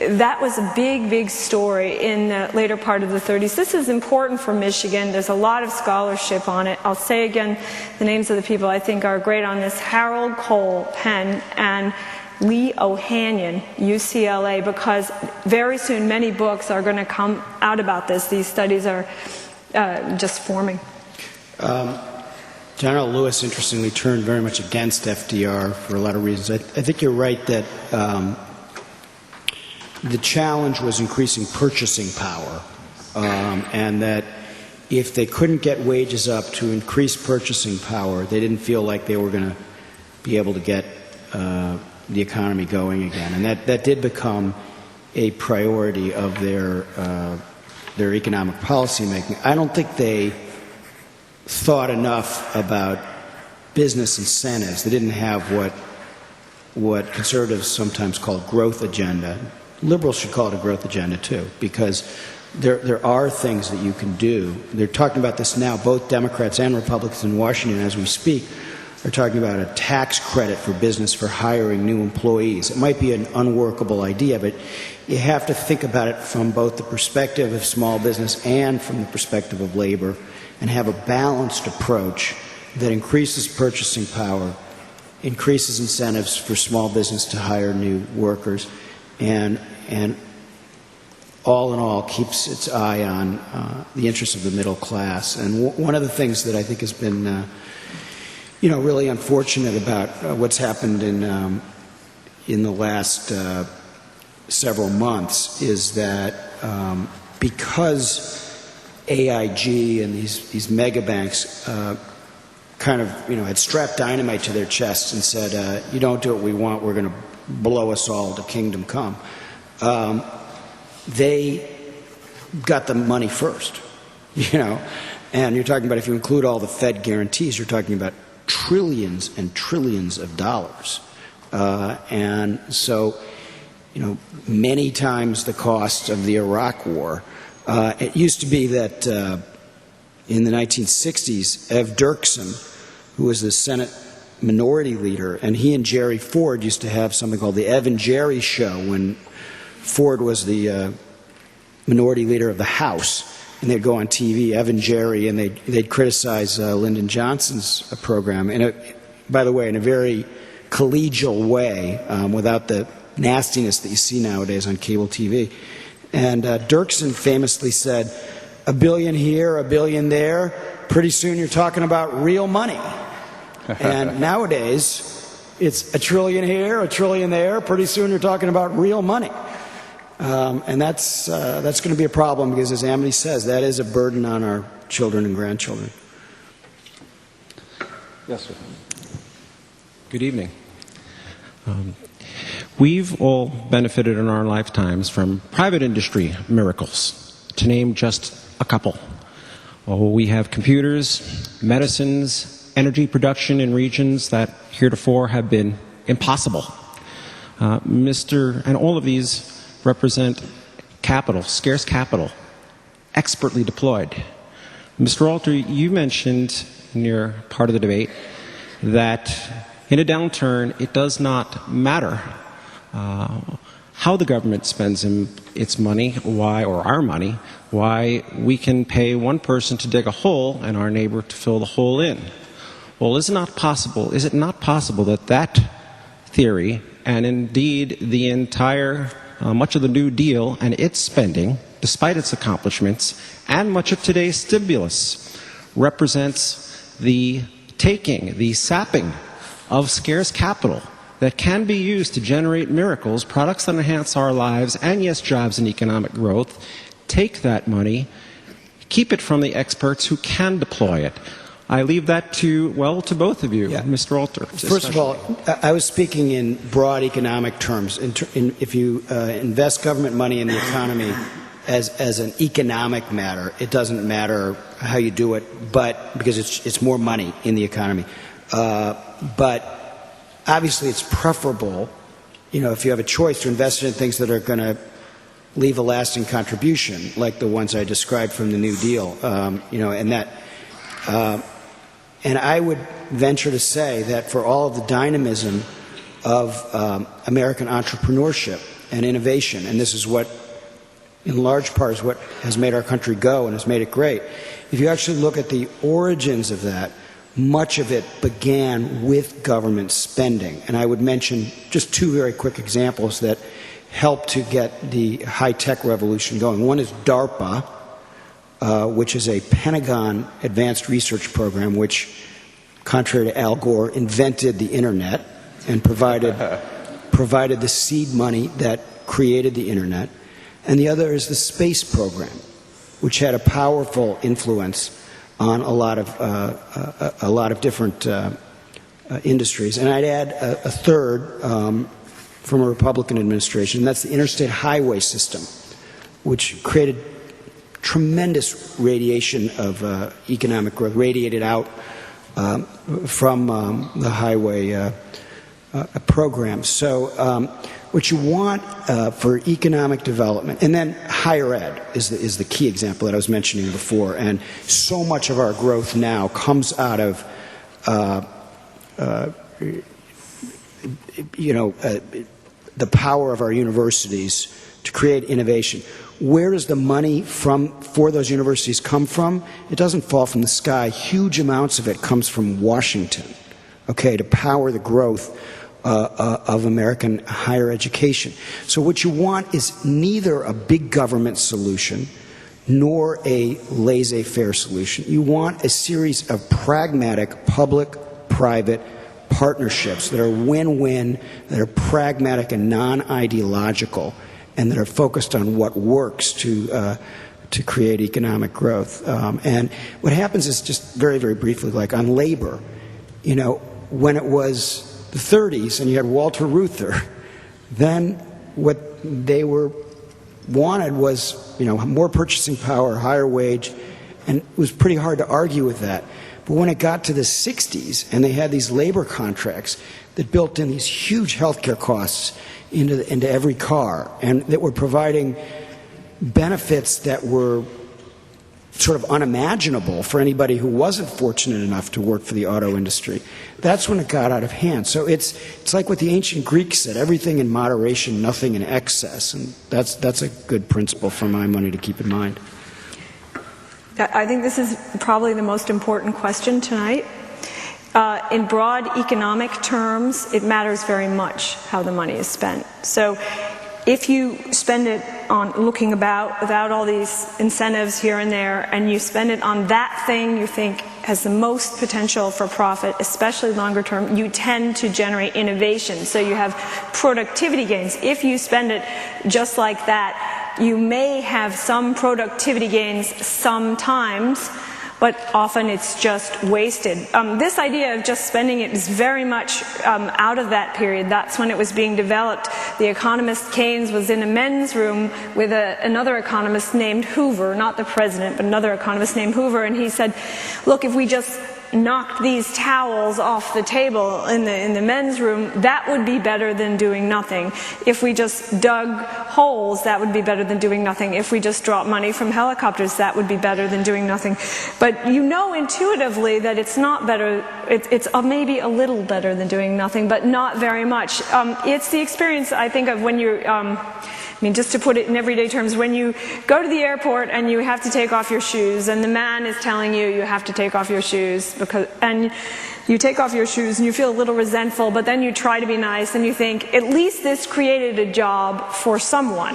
That was a big, big story in the later part of the 30s. This is important for Michigan. There's a lot of scholarship on it. I'll say again the names of the people I think are great on this: Harold Cole, Penn, and Lee Ohanian, UCLA, because very soon many books are going to come out about this. These studies are just forming. General Lewis, interestingly, turned very much against FDR for a lot of reasons. I think you're right that the challenge was increasing purchasing power, and that if they couldn't get wages up to increase purchasing power, they didn't feel like they were going to be able to get the economy going again. And that did become a priority of their economic policy making. I don't think they thought enough about business incentives. They didn't have what conservatives sometimes call growth agenda. Liberals should call it a growth agenda too, because there are things that you can do. They're talking about this now. Both Democrats and Republicans in Washington, as we speak, are talking about a tax credit for business for hiring new employees. It might be an unworkable idea, but you have to think about it from both the perspective of small business and from the perspective of labor, and have a balanced approach that increases purchasing power, increases incentives for small business to hire new workers, and all in all keeps its eye on the interests of the middle class. And one of the things that I think has been really unfortunate about what's happened in the last several months is that because AIG and these mega banks kind of had strapped dynamite to their chests and said, you don't do what we want, we're going to blow us all to kingdom come. They got the money first, and you're talking about, if you include all the Fed guarantees, you're talking about trillions and trillions of dollars. And so, many times the cost of the Iraq War. It used to be that in the 1960s, Ev Dirksen, who was the Senate minority leader, and he and Jerry Ford used to have something called the Ev and Jerry Show when Ford was the minority leader of the House. And they'd go on TV, Ev and Jerry, and they'd criticize Lyndon Johnson's program. And by the way, in a very collegial way, without the nastiness that you see nowadays on cable TV. And Dirksen famously said, "A billion here, a billion there. Pretty soon you're talking about real money." And nowadays, it's a trillion here, a trillion there. Pretty soon you're talking about real money. And that's going to be a problem because, as Amity says, that is a burden on our children and grandchildren. Yes, sir. Good evening. We've all benefited in our lifetimes from private industry miracles, to name just a couple. We have computers, medicines, energy production in regions that heretofore have been impossible. And all of these represent capital, scarce capital, expertly deployed. Mr. Alter, you mentioned in your part of the debate that in a downturn, it does not matter how the government spends its money, or our money, why we can pay one person to dig a hole and our neighbor to fill the hole in. Well, is it not possible that theory, and indeed the entire much of the New Deal and its spending, despite its accomplishments, and much of today's stimulus, represents the taking, the sapping of scarce capital that can be used to generate miracles, products that enhance our lives, and yes, jobs and economic growth. Take that money, keep it from the experts who can deploy it. I leave that to both of you, yeah. Mr. Alter. First of all, I was speaking in broad economic terms. If you invest government money in the economy as an economic matter, it doesn't matter how you do it, but because it's more money in the economy. But obviously, it's preferable, if you have a choice, to invest in things that are going to leave a lasting contribution, like the ones I described from the New Deal, and I would venture to say that for all of the dynamism of American entrepreneurship and innovation, and this is what, in large part, is what has made our country go and has made it great. If you actually look at the origins of that, much of it began with government spending. And I would mention just two very quick examples that helped to get the high-tech revolution going. One is DARPA, which is a Pentagon advanced research program, which, contrary to Al Gore, invented the Internet and provided the seed money that created the Internet. And the other is the space program, which had a powerful influence on a lot of different industries. And I'd add a third from a Republican administration, and that's the interstate highway system, which created tremendous radiation of economic growth, radiated out from the highway program. So what you want for economic development, and then higher ed is the key example that I was mentioning before, and so much of our growth now comes out of the power of our universities to create innovation. Where does the money for those universities come from? It doesn't fall from the sky. Huge amounts of it comes from Washington, okay, to power the growth of American higher education. So what you want is neither a big government solution nor a laissez-faire solution. You want a series of pragmatic public-private partnerships that are win-win, that are pragmatic and non-ideological, and that are focused on what works to create economic growth. And what happens is, just very, very briefly, like on labor, when it was the 30s and you had Walter Reuther, then what they wanted was, more purchasing power, higher wage, and it was pretty hard to argue with that. But when it got to the 60s and they had these labor contracts that built in these huge healthcare costs into every car, and that were providing benefits that were sort of unimaginable for anybody who wasn't fortunate enough to work for the auto industry. That's when it got out of hand. So it's like what the ancient Greeks said: everything in moderation, nothing in excess. And that's a good principle for my money to keep in mind. I think this is probably the most important question tonight. In broad economic terms, it matters very much how the money is spent. So if you spend it on looking about without all these incentives here and there, and you spend it on that thing you think has the most potential for profit, especially longer term, you tend to generate innovation. So you have productivity gains. If you spend it just like that, you may have some productivity gains sometimes, but often it's just wasted. This idea of just spending it is very much out of that period. That's when it was being developed. The economist Keynes was in a men's room with another economist named Hoover, not the president, but another economist named Hoover, and he said, look, if we just knocked these towels off the table in the men's room, that would be better than doing nothing. If we just dug holes, that would be better than doing nothing. If we just dropped money from helicopters, that would be better than doing nothing. But you know intuitively that it's not better. It's maybe a little better than doing nothing, but not very much. It's the experience, I think, of when you're just to put it in everyday terms, when you go to the airport and you have to take off your shoes, and the man is telling you you have to take off your shoes, and you take off your shoes and you feel a little resentful, but then you try to be nice and you think, at least this created a job for someone.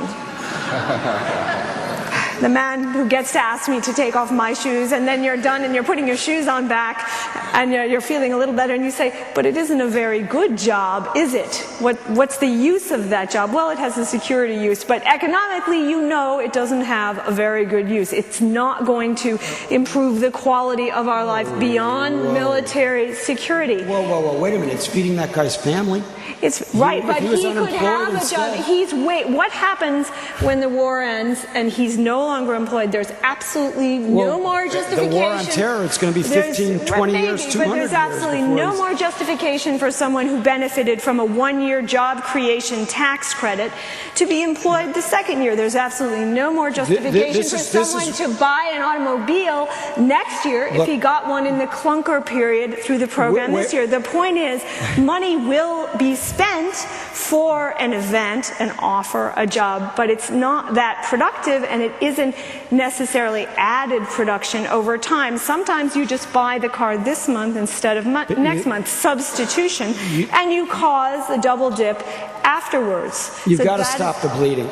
The man who gets to ask me to take off my shoes, and then you're done and you're putting your shoes on back and you're feeling a little better, and you say, but it isn't a very good job, is it? What's the use of that job? Well, it has a security use, but economically you know it doesn't have a very good use. It's not going to improve the quality of our life beyond military security. Whoa, wait a minute, it's feeding that guy's family? It's right, but he could have a job. What happens when the war ends and he's no longer employed? There's absolutely no more justification. The war on terror, it's going to be 15, 20 years, 200 years. But there's absolutely no more justification for someone who benefited from a one-year job creation tax credit to be employed the second year. There's absolutely no more justification for someone to buy an automobile next year if he got one in the clunker period through the program this year. The point is, money will be spent for an event, an offer, a job, but it's not that productive, and it isn't necessarily added production over time. Sometimes you just buy the car this month instead of next month, substitution, and you cause a double dip afterwards. You've got to stop the bleeding.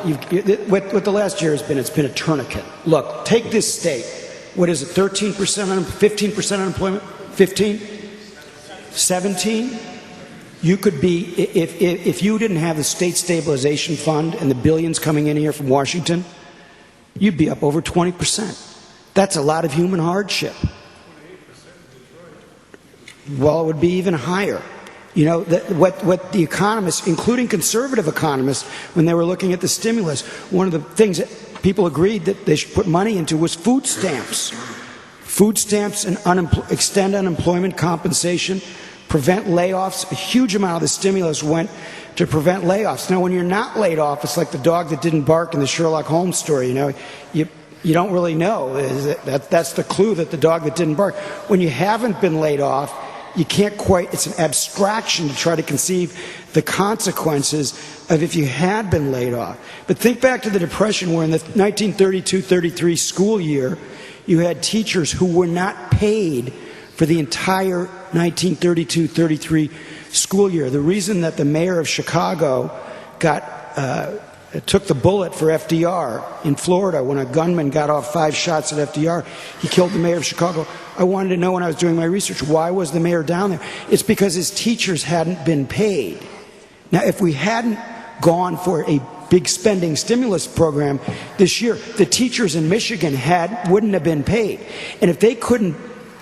What the last year has been, it's been a tourniquet. Look, take this state. what is it, 13%, 15% unemployment? 15? 17? You could be, if you didn't have the state stabilization fund and the billions coming in here from Washington, you'd be up over 20%. That's a lot of human hardship. Well, it would be even higher. You know, what the economists, including conservative economists, when they were looking at the stimulus, one of the things that people agreed that they should put money into was food stamps. Food stamps and extend unemployment compensation, prevent layoffs. A huge amount of the stimulus went to prevent layoffs. Now, when you're not laid off, it's like the dog that didn't bark in the Sherlock Holmes story. You know, you don't really know. That's the clue, that the dog that didn't bark. When you haven't been laid off, you can't quite, it's an abstraction to try to conceive the consequences of if you had been laid off. But think back to the Depression, where in the 1932-33 school year, you had teachers who were not paid for the entire 1932-33 school year. The reason that the mayor of Chicago took the bullet for FDR in Florida, when a gunman got off 5 shots at FDR, he killed the mayor of Chicago. I wanted to know, when I was doing my research, why was the mayor down there? It's because his teachers hadn't been paid. Now, if we hadn't gone for a big spending stimulus program this year, the teachers in Michigan wouldn't have been paid. And if they couldn't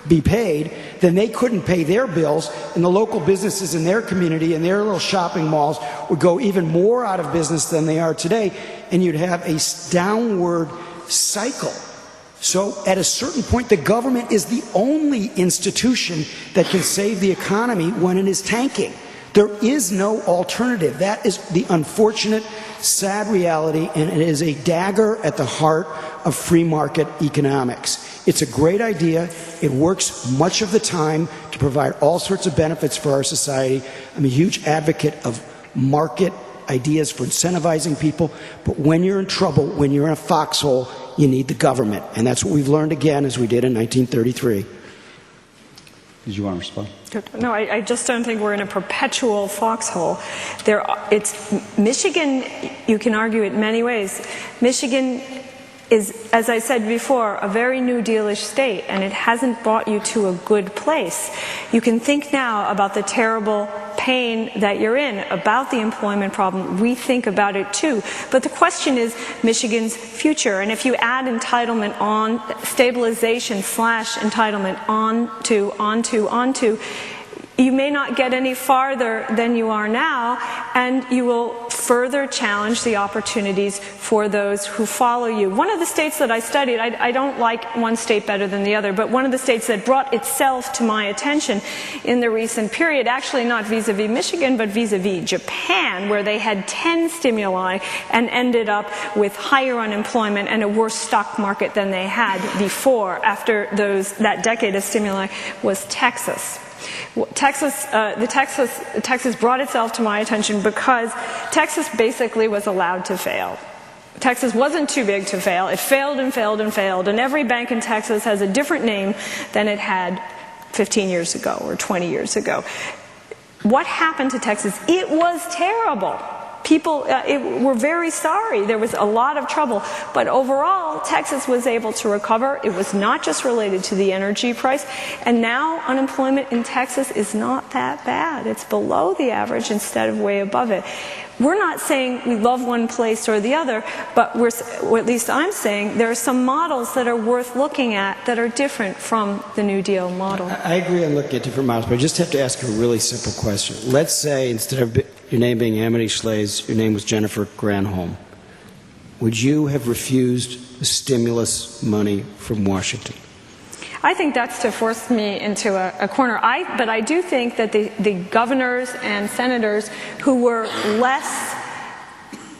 be paid, then they couldn't pay their bills, and the local businesses in their community and their little shopping malls would go even more out of business than they are today, and you'd have a downward cycle. So at a certain point, the government is the only institution that can save the economy when it is tanking. There is no alternative. That is the unfortunate, sad reality, and it is a dagger at the heart of free market economics. It's a great idea. It works much of the time to provide all sorts of benefits for our society. I'm a huge advocate of market ideas for incentivizing people, but when you're in trouble, when you're in a foxhole, you need the government. And that's what we've learned again, as we did in 1933. Did you want to respond? No, I just don't think we're in a perpetual foxhole. Michigan, you can argue it many ways. Michigan is, as I said before, a very New Deal-ish state, and it hasn't brought you to a good place. You can think now about the terrible pain that you're in, about the employment problem. We think about it too. But the question is Michigan's future. And if you add entitlement on, stabilization / entitlement onto, you may not get any farther than you are now, and you will further challenge the opportunities for those who follow you. One of the states that I studied, I don't like one state better than the other, but one of the states that brought itself to my attention in the recent period, actually not vis-a-vis Michigan, but vis-a-vis Japan, where they had 10 stimuli and ended up with higher unemployment and a worse stock market than they had before, after that decade of stimuli, was Texas. Texas brought itself to my attention because Texas basically was allowed to fail. Texas wasn't too big to fail. It failed and failed and failed, and every bank in Texas has a different name than it had 15 years ago or 20 years ago. What happened to Texas? It was terrible. People were very sorry. There was a lot of trouble. But overall, Texas was able to recover. It was not just related to the energy price. And now unemployment in Texas is not that bad. It's below the average instead of way above it. We're not saying we love one place or the other, but or at least I'm saying there are some models that are worth looking at that are different from the New Deal model. I agree on looking at different models, but I just have to ask a really simple question. Let's say instead of your name being Amity Shlaes, your name was Jennifer Granholm. Would you have refused the stimulus money from Washington? I think that's to force me into a corner. But I do think that the governors and senators who were less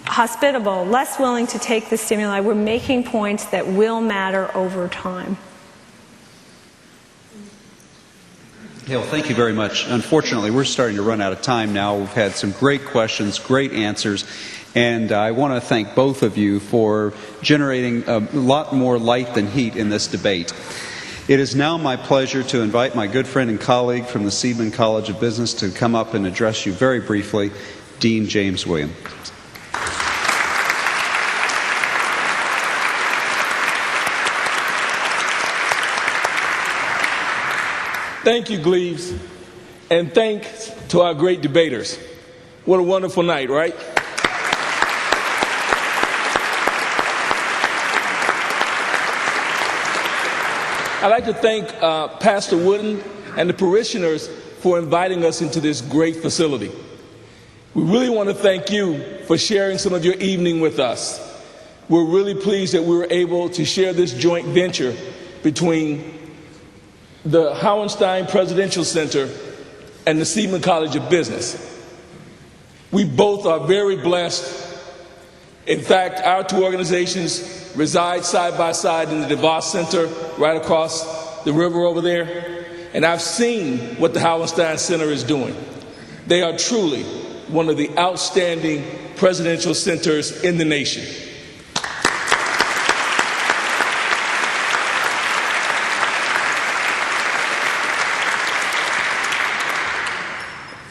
hospitable, less willing to take the stimuli, were making points that will matter over time. Well, thank you very much. Unfortunately, we're starting to run out of time now. We've had some great questions, great answers, and I want to thank both of you for generating a lot more light than heat in this debate. It is now my pleasure to invite my good friend and colleague from the Seidman College of Business to come up and address you very briefly, Dean James Williams. Thank you, Gleaves. And thanks to our great debaters. What a wonderful night, right? I'd like to thank Pastor Wooden and the parishioners for inviting us into this great facility. We really want to thank you for sharing some of your evening with us. We're really pleased that we were able to share this joint venture between the Hauenstein Presidential Center and the Seidman College of Business. We both are very blessed. In fact, our two organizations reside side by side in the DeVos Center right across the river over there. And I've seen what the Hauenstein Center is doing. They are truly one of the outstanding presidential centers in the nation.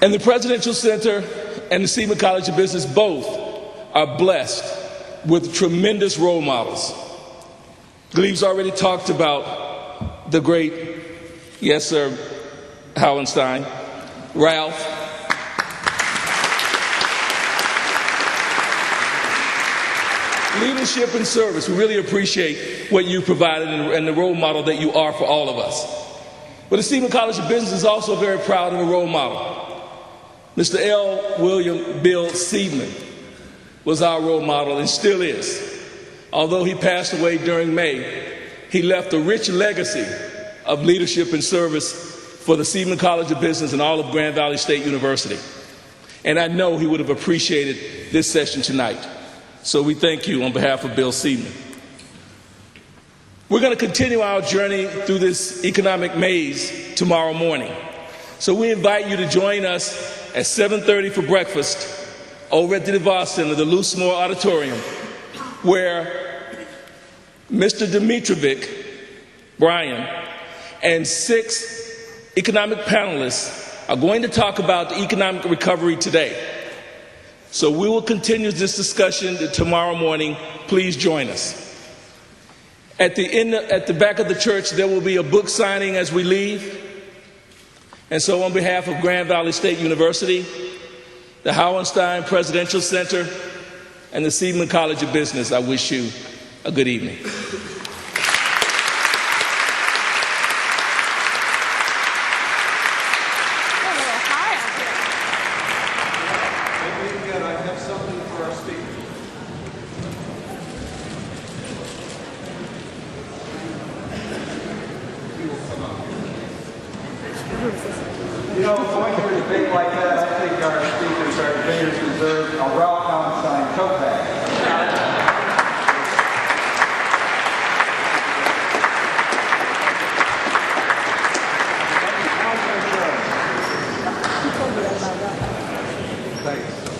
And the Presidential Center and the Seidman College of Business both are blessed with tremendous role models. Gleaves already talked about the great, yes sir, Hauenstein, Ralph. Leadership and service, we really appreciate what you provided and the role model that you are for all of us. But the Seidman College of Business is also very proud of a role model. Mr. L. William Bill Seidman was our role model and still is. Although he passed away during May, he left a rich legacy of leadership and service for the Seidman College of Business and all of Grand Valley State University. And I know he would have appreciated this session tonight. So we thank you on behalf of Bill Seidman. We're going to continue our journey through this economic maze tomorrow morning. So we invite you to join us at 7:30 for breakfast over at the DeVos Center, the Loosemore Auditorium, where Mr. Dimitrovic, Brian, and 6 economic panelists are going to talk about the economic recovery today. So we will continue this discussion tomorrow morning. Please join us. At the back of the church, there will be a book signing as we leave. And so on behalf of Grand Valley State University, the Hauenstein Presidential Center, and the Seidman College of Business, I wish you a good evening. You know, going through a debate like that, I think our speakers, our debaters deserve a Ralph Hauenstein tote bag. Thanks.